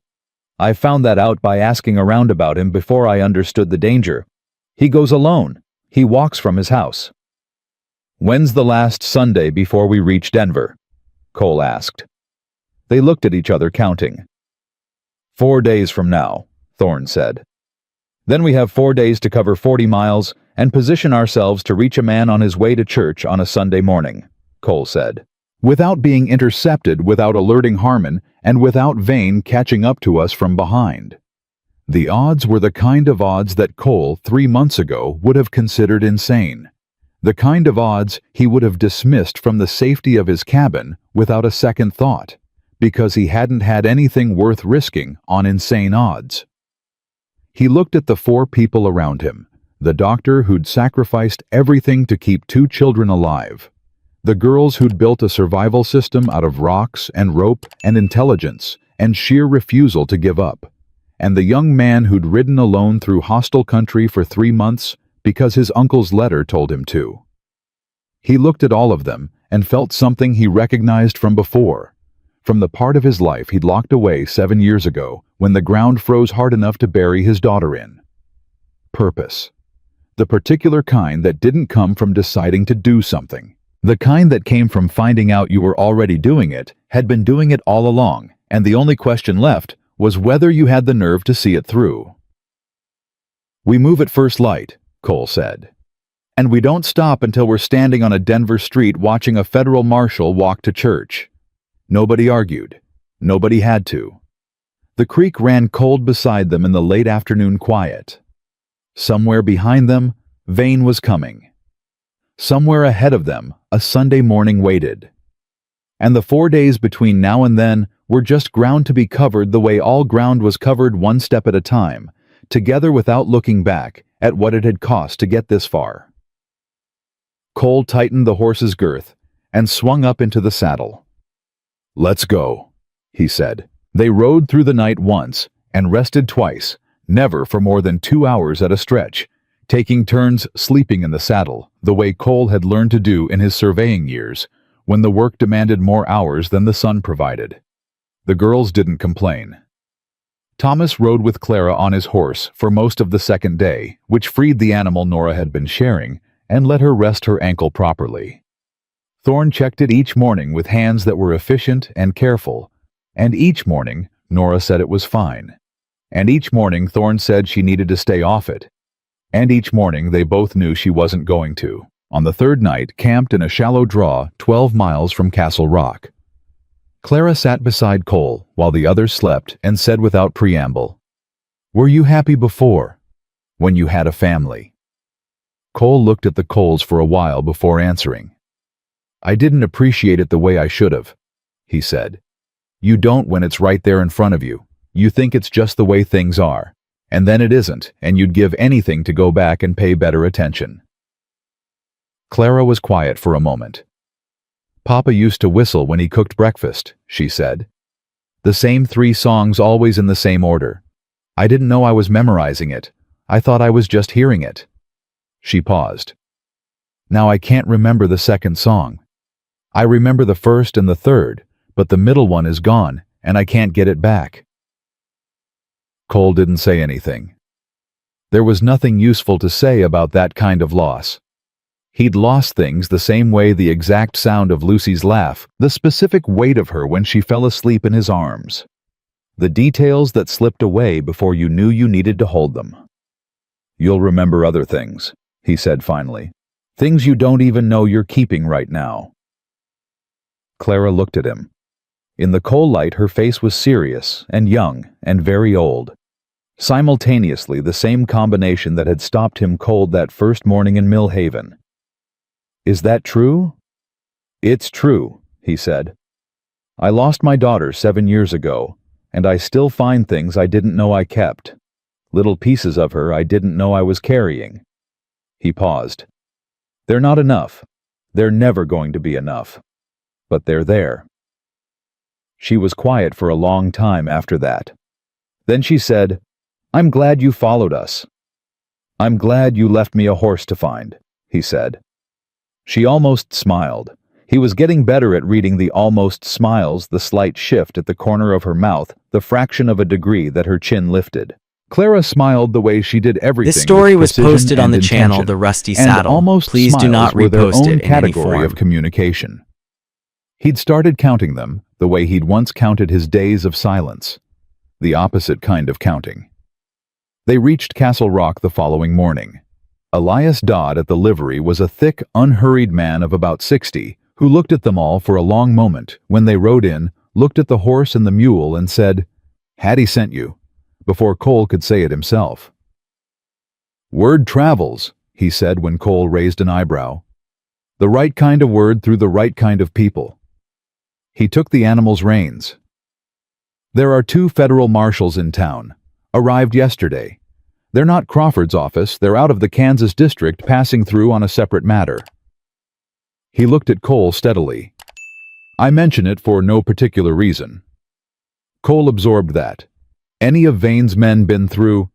I found that out by asking around about him before I understood the danger. He goes alone. He walks from his house. When's the last Sunday before we reach Denver? Cole asked. They looked at each other, counting. 4 days from now, Thorne said. Then we have 4 days to cover 40 miles and position ourselves to reach a man on his way to church on a Sunday morning, Cole said. Without being intercepted, without alerting Harmon, and without Vane catching up to us from behind. The odds were the kind of odds that Cole, 3 months ago, would have considered insane. The kind of odds he would have dismissed from the safety of his cabin without a second thought, because he hadn't had anything worth risking on insane odds. He looked at the 4 people around him, the doctor who'd sacrificed everything to keep 2 children alive, the girls who'd built a survival system out of rocks and rope and intelligence and sheer refusal to give up, and the young man who'd ridden alone through hostile country for 3 months because his uncle's letter told him to. He looked at all of them and felt something he recognized from before, from the part of his life he'd locked away 7 years ago when the ground froze hard enough to bury his daughter in. Purpose. The particular kind that didn't come from deciding to do something. The kind that came from finding out you were already doing it, had been doing it all along, and the only question left was whether you had the nerve to see it through. We move at first light, Cole said. And we don't stop until we're standing on a Denver street watching a federal marshal walk to church. Nobody argued. Nobody had to. The creek ran cold beside them in the late afternoon quiet. Somewhere behind them, Vane was coming. Somewhere ahead of them, a Sunday morning waited. And the 4 days between now and then were just ground to be covered the way all ground was covered, one step at a time, together without looking back at what it had cost to get this far. Cole tightened the horse's girth and swung up into the saddle. Let's go, he said. They rode through the night once and rested twice, never for more than 2 hours at a stretch, taking turns sleeping in the saddle, the way Cole had learned to do in his surveying years, when the work demanded more hours than the sun provided. The girls didn't complain. Thomas rode with Clara on his horse for most of the second day, which freed the animal Nora had been sharing and let her rest her ankle properly. Thorne checked it each morning with hands that were efficient and careful, and each morning Nora said it was fine. And each morning Thorne said she needed to stay off it. And each morning they both knew she wasn't going to. On the third night, camped in a shallow draw 12 miles from Castle Rock. Clara sat beside Cole while the others slept and said without preamble, "Were you happy before, when you had a family?" Cole looked at the Coles for a while before answering. "I didn't appreciate it the way I should have," he said. "You don't when it's right there in front of you. You think it's just the way things are. And then it isn't, and you'd give anything to go back and pay better attention." Clara was quiet for a moment. "Papa used to whistle when he cooked breakfast," she said. "The same 3 songs always in the same order. I didn't know I was memorizing it. I thought I was just hearing it." She paused. "Now I can't remember the second song. I remember the first and the third, but the middle one is gone, and I can't get it back." Cole didn't say anything. There was nothing useful to say about that kind of loss. He'd lost things the same way: the exact sound of Lucy's laugh, the specific weight of her when she fell asleep in his arms, the details that slipped away before you knew you needed to hold them. "You'll remember other things," he said finally. "Things you don't even know you're keeping right now." Clara looked at him. In the coal light, her face was serious and young and very old. Simultaneously, the same combination that had stopped him cold that first morning in Mill Haven. "Is that true?" "It's true," he said. "I lost my daughter 7 years ago, and I still find things I didn't know I kept. Little pieces of her I didn't know I was carrying. He paused. They're not enough. They're never going to be enough. But they're there. She was quiet for a long time after that. Then she said, I'm glad you followed us. I'm glad you left me a horse to find, he said. She almost smiled. He was getting better at reading the almost smiles, the slight shift at the corner of her mouth, the fraction of a degree that her chin lifted. Clara smiled the way she did everything. This story with was precision posted on and the channel intention. The Rusty And Saddle. almost Please do not smiles were their repost own it in any category form. of communication. He'd started counting them the way he'd once counted his days of silence. The opposite kind of counting. They reached Castle Rock the following morning. Elias Dodd at the livery was a thick, unhurried man of about 60 who looked at them all for a long moment when they rode in, looked at the horse and the mule and said, Hattie sent you, before Cole could say it himself. Word travels, he said when Cole raised an eyebrow. The right kind of word through the right kind of people. He took the animal's reins. There are 2 federal marshals in town. Arrived yesterday. They're not Crawford's office, they're out of the Kansas district passing through on a separate matter. He looked at Cole steadily. I mention it for no particular reason. Cole absorbed that. Any of Vane's men been through?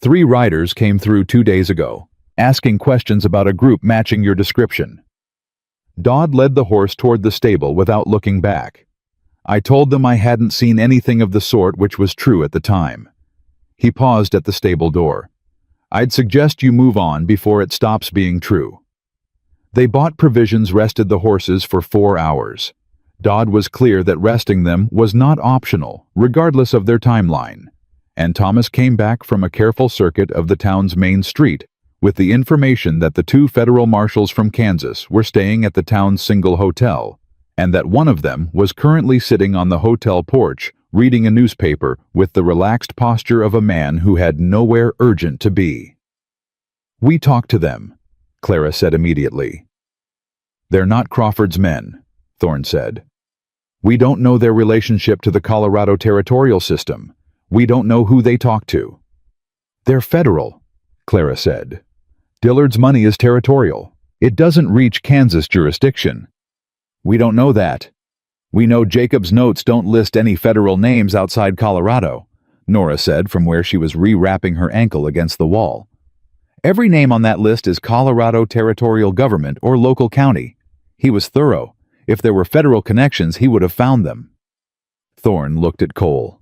3 riders came through 2 days ago, asking questions about a group matching your description. Dodd led the horse toward the stable without looking back. I told them I hadn't seen anything of the sort, which was true at the time. He paused at the stable door. I'd suggest you move on before it stops being true. They bought provisions, rested the horses for 4 hours. Dodd was clear that resting them was not optional, regardless of their timeline. And Thomas came back from a careful circuit of the town's main street with the information that the 2 federal marshals from Kansas were staying at the town's single hotel, and that one of them was currently sitting on the hotel porch reading a newspaper with the relaxed posture of a man who had nowhere urgent to be. We talked to them, Clara said immediately. They're not Crawford's men, Thorne said. We don't know their relationship to the Colorado territorial system. We don't know who they talk to. They're federal, Clara said. Dillard's money is territorial. It doesn't reach Kansas jurisdiction. We don't know that. We know Jacob's notes don't list any federal names outside Colorado, Nora said from where she was re-wrapping her ankle against the wall. Every name on that list is Colorado territorial government or local county. He was thorough. If there were federal connections, he would have found them. Thorne looked at Cole.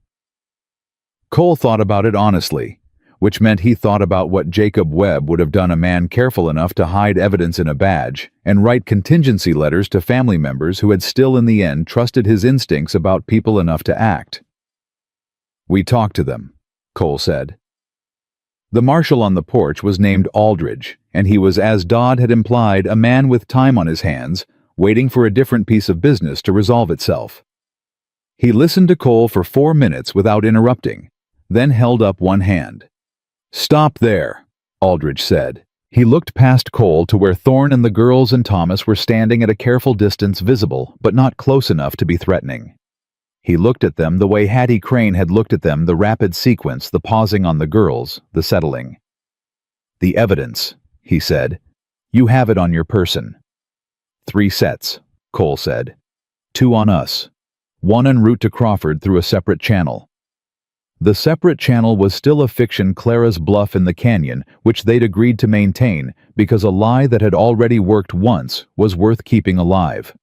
Cole thought about it honestly, which meant he thought about what Jacob Webb would have done, a man careful enough to hide evidence in a badge and write contingency letters to family members who had still in the end trusted his instincts about people enough to act. We talked to them, Cole said. The marshal on the porch was named Aldridge, and he was, as Dodd had implied, a man with time on his hands, waiting for a different piece of business to resolve itself. He listened to Cole for 4 minutes without interrupting, then held up one hand. Stop there, Aldridge said. He looked past Cole to where Thorne and the girls and Thomas were standing at a careful distance, visible but not close enough to be threatening. He looked at them the way Hattie Crane had looked at them, the rapid sequence, the pausing on the girls, the settling. The evidence, he said. You have it on your person. 3 sets, Cole said. 2 on us. 1 en route to Crawford through a separate channel. The separate channel was still a fiction, Clara's bluff in the canyon, which they'd agreed to maintain because a lie that had already worked once was worth keeping alive.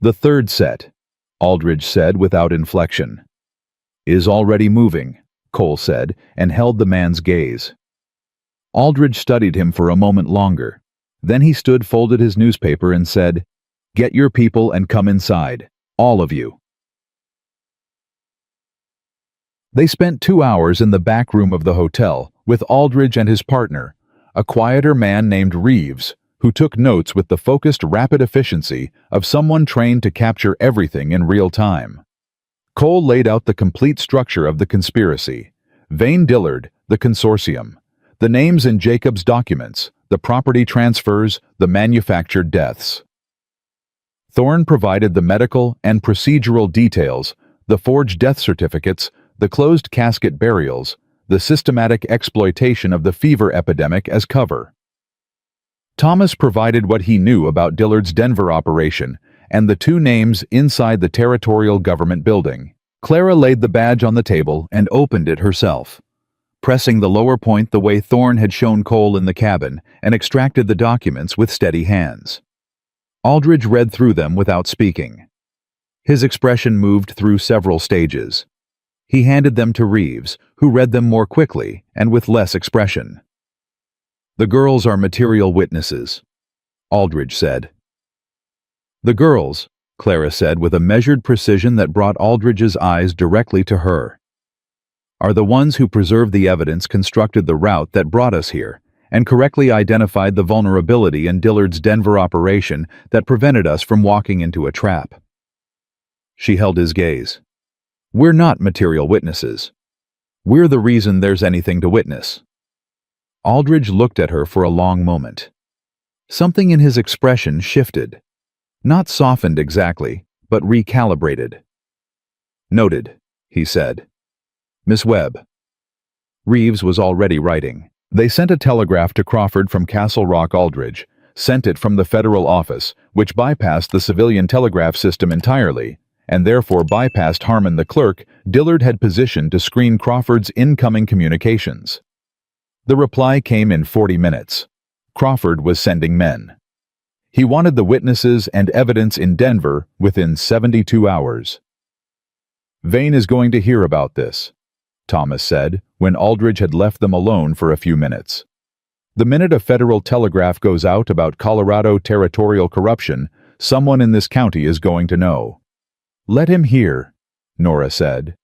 The 3rd set, Aldridge said without inflection. Is already moving, Cole said, and held the man's gaze. Aldridge studied him for a moment longer. Then he stood, folded his newspaper, and said, Get your people and come inside, all of you. They spent 2 hours in the back room of the hotel with Aldridge and his partner, a quieter man named Reeves, who took notes with the focused, rapid efficiency of someone trained to capture everything in real time. Cole laid out the complete structure of the conspiracy. Vane Dillard, the consortium, the names in Jacob's documents, the property transfers, the manufactured deaths. Thorne provided the medical and procedural details, the forged death certificates, the closed casket burials, the systematic exploitation of the fever epidemic as cover. Thomas provided what he knew about Dillard's Denver operation and the two names inside the territorial government building. Clara laid the badge on the table and opened it herself, pressing the lower point the way Thorne had shown Cole in the cabin, and extracted the documents with steady hands. Aldridge read through them without speaking. His expression moved through several stages. He handed them to Reeves, who read them more quickly and with less expression. "The girls are material witnesses," Aldridge said. "The girls," Clara said with a measured precision that brought Aldridge's eyes directly to her, "are the ones who preserved the evidence, constructed the route that brought us here, and correctly identified the vulnerability in Dillard's Denver operation that prevented us from walking into a trap." She held his gaze. "We're not material witnesses. We're the reason there's anything to witness." Aldridge looked at her for a long moment. Something in his expression shifted. Not softened exactly, but recalibrated. "Noted," he said. "Miss Webb." Reeves was already writing. They sent a telegraph to Crawford from Castle Rock. Aldridge sent it from the federal office, which bypassed the civilian telegraph system entirely, and therefore bypassed Harmon the clerk Dillard had positioned to screen Crawford's incoming communications. The reply came in 40 minutes. Crawford was sending men. He wanted the witnesses and evidence in Denver within 72 hours. "Vane is going to hear about this," Thomas said, when Aldridge had left them alone for a few minutes. "The minute a federal telegraph goes out about Colorado territorial corruption, someone in this county is going to know." "Let him hear," Nora said.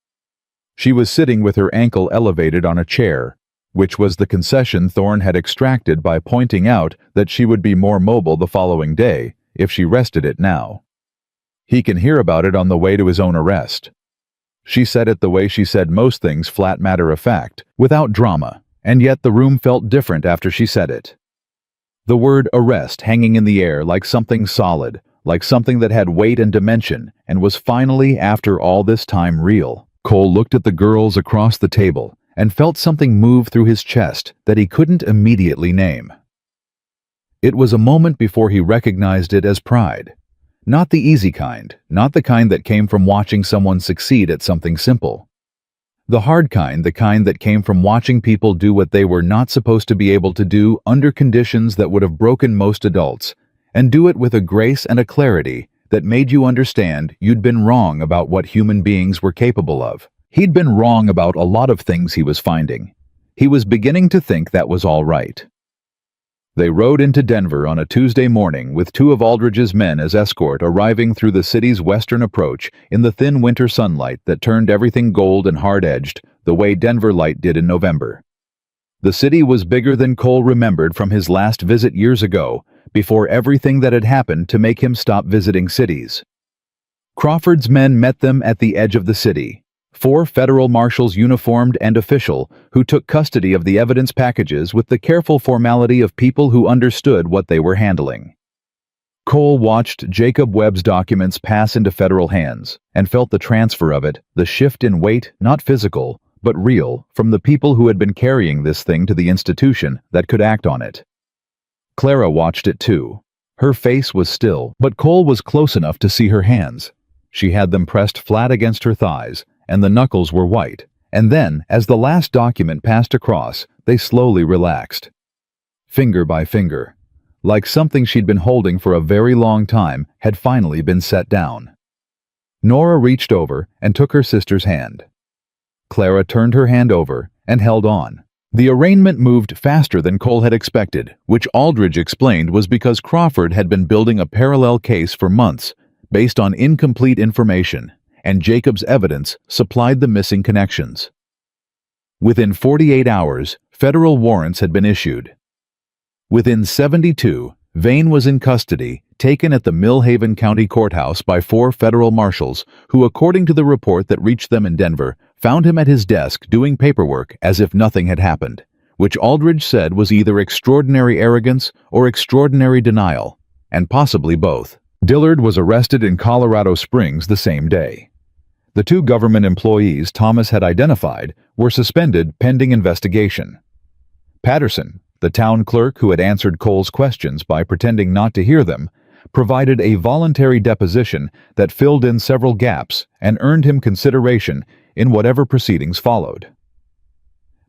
She was sitting with her ankle elevated on a chair, which was the concession Thorne had extracted by pointing out that she would be more mobile the following day if she rested it now. "He can hear about it on the way to his own arrest." She said it the way she said most things, flat matter of fact, without drama, and yet the room felt different after she said it. The word arrest hanging in the air like something solid, like something that had weight and dimension, and was finally, after all this time, real. Cole looked at the girls across the table and felt something move through his chest that he couldn't immediately name. It was a moment before he recognized it as pride. Not the easy kind, not the kind that came from watching someone succeed at something simple. The hard kind, the kind that came from watching people do what they were not supposed to be able to do under conditions that would have broken most adults, and do it with a grace and a clarity that made you understand you'd been wrong about what human beings were capable of. He'd been wrong about a lot of things he was finding. He was beginning to think that was all right. They rode into Denver on a Tuesday morning with two of Aldridge's men as escort, arriving through the city's western approach in the thin winter sunlight that turned everything gold and hard-edged, the way Denver light did in November. The city was bigger than Cole remembered from his last visit years ago, before everything that had happened to make him stop visiting cities. Crawford's men met them at the edge of the city. 4 federal marshals, uniformed and official, who took custody of the evidence packages with the careful formality of people who understood what they were handling. Cole watched Jacob Webb's documents pass into federal hands and felt the transfer of it, the shift in weight, not physical, but real, from the people who had been carrying this thing to the institution that could act on it. Clara watched it too. Her face was still, but Cole was close enough to see her hands. She had them pressed flat against her thighs, and the knuckles were white, and then, as the last document passed across, they slowly relaxed. Finger by finger, like something she'd been holding for a very long time had finally been set down. Nora reached over and took her sister's hand. Clara turned her hand over and held on. The arraignment moved faster than Cole had expected, which Aldridge explained was because Crawford had been building a parallel case for months, based on incomplete information, and Jacob's evidence supplied the missing connections. Within 48 hours, federal warrants had been issued. Within 72, Vane was in custody, taken at the Millhaven County Courthouse by 4 federal marshals who, according to the report that reached them in Denver, found him at his desk doing paperwork as if nothing had happened, which Aldridge said was either extraordinary arrogance or extraordinary denial, and possibly both. Dillard was arrested in Colorado Springs the same day. The two government employees Thomas had identified were suspended pending investigation. Patterson, the town clerk who had answered Cole's questions by pretending not to hear them, provided a voluntary deposition that filled in several gaps and earned him consideration in whatever proceedings followed.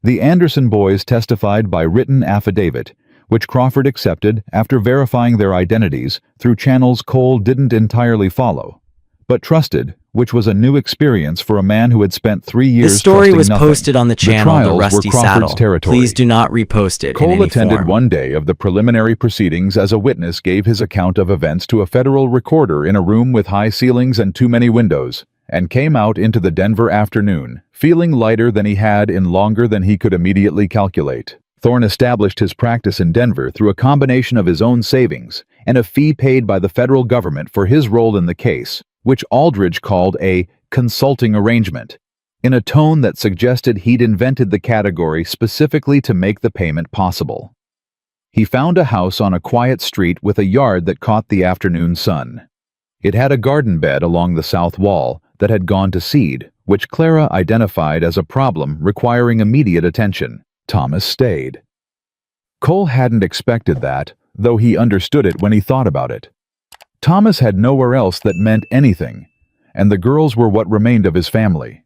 The Anderson boys testified by written affidavit, which Crawford accepted after verifying their identities through channels Cole didn't entirely follow, but trusted, which was a new experience for a man who had spent 3 years This story trusting was nothing. posted on the channel trials The were Rusty Crawford's Saddle. territory. Please do not repost it in Cole any attended form. one day of the preliminary proceedings as a witness gave his account of events to a federal recorder in a room with high ceilings and too many windows, and came out into the Denver afternoon, feeling lighter than he had in longer than he could immediately calculate. Thorne established his practice in Denver through a combination of his own savings and a fee paid by the federal government for his role in the case, which Aldridge called a consulting arrangement, in a tone that suggested he'd invented the category specifically to make the payment possible. He found a house on a quiet street with a yard that caught the afternoon sun. It had a garden bed along the south wall that had gone to seed, which Clara identified as a problem requiring immediate attention. Thomas stayed. Cole hadn't expected that, though he understood it when he thought about it. Thomas had nowhere else that meant anything, and the girls were what remained of his family.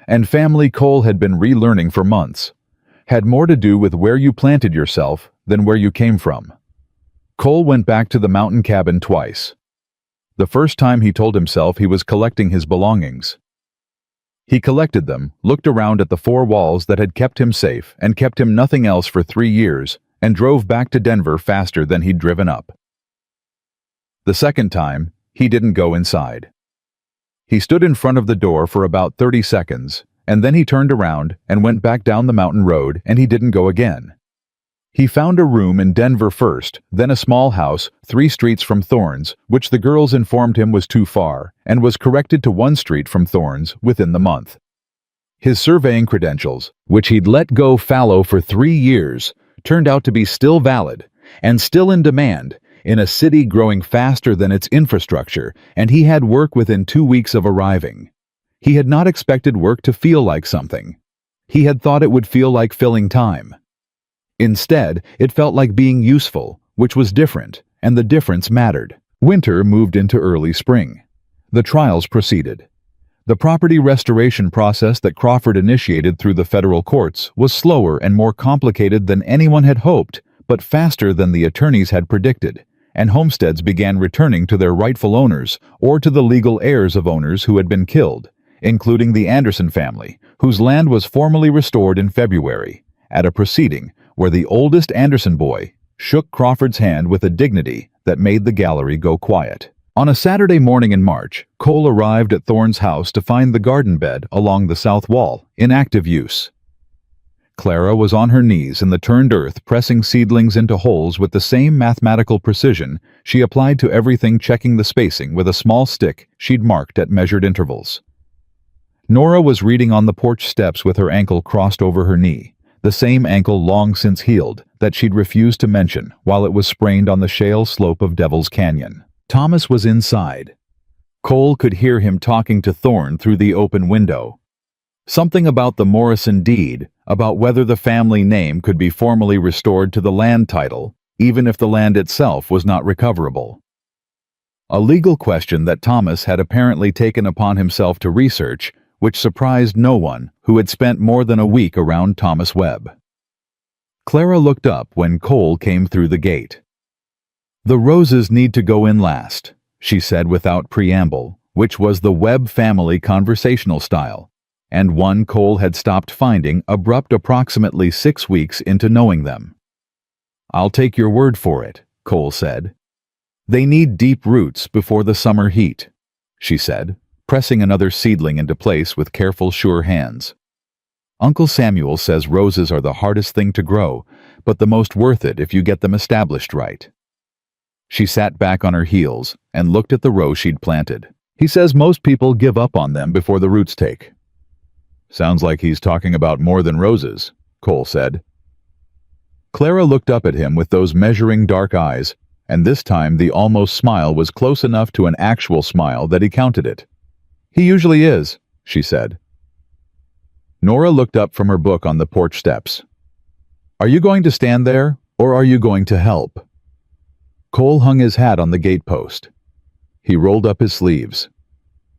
And family Cole had been relearning for months had more to do with where you planted yourself than where you came from. Cole went back to the mountain cabin twice. The first time he told himself he was collecting his belongings. He collected them, looked around at the four walls that had kept him safe and kept him nothing else for 3 years, and drove back to Denver faster than he'd driven up. The second time, he didn't go inside. He stood in front of the door for about 30 seconds, and then he turned around and went back down the mountain road, and he didn't go again. He found a room in Denver first, then a small house 3 streets from Thorne's, which the girls informed him was too far, and was corrected to 1 street from Thorne's within the month. His surveying credentials, which he'd let go fallow for 3 years, turned out to be still valid, and still in demand, in a city growing faster than its infrastructure, and he had work within 2 weeks of arriving. He had not expected work to feel like something. He had thought it would feel like filling time. Instead, it felt like being useful, which was different, and the difference mattered. Winter moved into early spring. The trials proceeded. The property restoration process that Crawford initiated through the federal courts was slower and more complicated than anyone had hoped, but faster than the attorneys had predicted, and homesteads began returning to their rightful owners or to the legal heirs of owners who had been killed, including the Anderson family, whose land was formally restored in February, at a proceeding where the oldest Anderson boy shook Crawford's hand with a dignity that made the gallery go quiet. On a Saturday morning in March, Cole arrived at Thorne's house to find the garden bed along the south wall in active use. Clara was on her knees in the turned earth, pressing seedlings into holes with the same mathematical precision she applied to everything, checking the spacing with a small stick she'd marked at measured intervals. Nora was reading on the porch steps with her ankle crossed over her knee, the same ankle long since healed that she'd refused to mention while it was sprained on the shale slope of Devil's Canyon. Thomas was inside. Cole could hear him talking to Thorne through the open window. Something about the Morrison deed, about whether the family name could be formally restored to the land title, even if the land itself was not recoverable. A legal question that Thomas had apparently taken upon himself to research, which surprised no one who had spent more than a week around Thomas Webb. Clara looked up when Cole came through the gate. "The roses need to go in last," she said without preamble, which was the Webb family conversational style, and one Cole had stopped finding abrupt approximately 6 weeks into knowing them. "I'll take your word for it," Cole said. "They need deep roots before the summer heat," she said, pressing another seedling into place with careful, sure hands. "Uncle Samuel says roses are the hardest thing to grow, but the most worth it if you get them established right." She sat back on her heels and looked at the row she'd planted. "He says most people give up on them before the roots take." "Sounds like he's talking about more than roses," Cole said. Clara looked up at him with those measuring dark eyes, and this time the almost smile was close enough to an actual smile that he counted it. "He usually is," she said. Nora looked up from her book on the porch steps. "Are you going to stand there, or are you going to help?" Cole hung his hat on the gatepost. He rolled up his sleeves.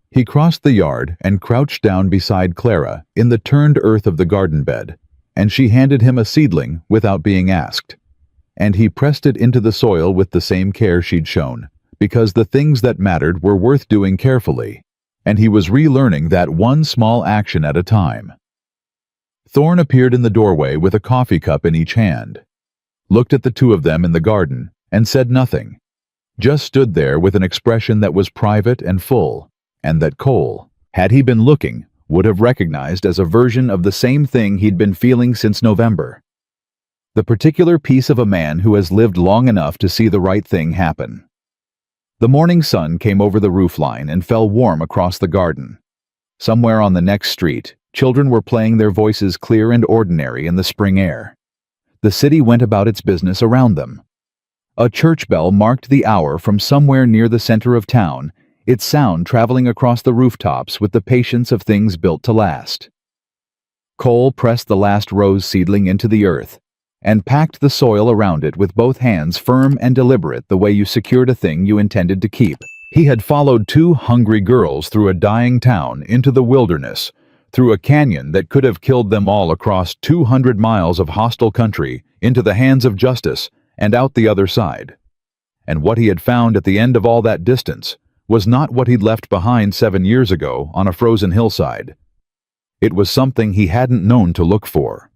He crossed the yard and crouched down beside Clara in the turned earth of the garden bed, and she handed him a seedling without being asked. And he pressed it into the soil with the same care she'd shown, because the things that mattered were worth doing carefully, and he was relearning that one small action at a time. Thorne appeared in the doorway with a coffee cup in each hand, looked at the two of them in the garden, and said nothing, just stood there with an expression that was private and full, and that Cole, had he been looking, would have recognized as a version of the same thing he'd been feeling since November. The particular piece of a man who has lived long enough to see the right thing happen. The morning sun came over the roofline and fell warm across the garden. Somewhere on the next street, children were playing their voices clear and ordinary in the spring air. The city went about its business around them. A church bell marked the hour from somewhere near the center of town, its sound traveling across the rooftops with the patience of things built to last. Cole pressed the last rose seedling into the earth and packed the soil around it with both hands firm and deliberate, the way you secured a thing you intended to keep. He had followed two hungry girls through a dying town into the wilderness, through a canyon that could have killed them all, across 200 miles of hostile country, into the hands of justice, and out the other side. And what he had found at the end of all that distance was not what he'd left behind 7 years ago on a frozen hillside. It was something he hadn't known to look for.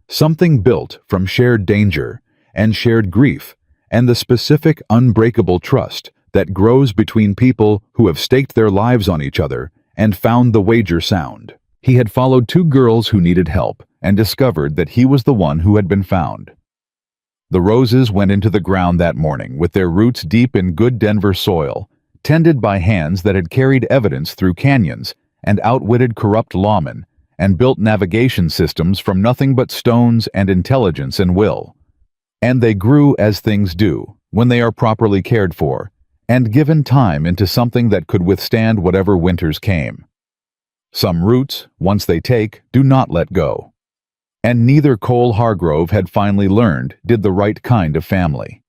Something built from shared danger and shared grief and the specific unbreakable trust that grows between people who have staked their lives on each other and found the wager sound. He had followed two girls who needed help and discovered that he was the one who had been found. The roses went into the ground that morning with their roots deep in good Denver soil, tended by hands that had carried evidence through canyons and outwitted corrupt lawmen and built navigation systems from nothing but stones and intelligence and will. And they grew as things do when they are properly cared for and given time, into something that could withstand whatever winters came. Some roots, once they take, do not let go. And neither Cole Hargrove had finally learned did the right kind of family.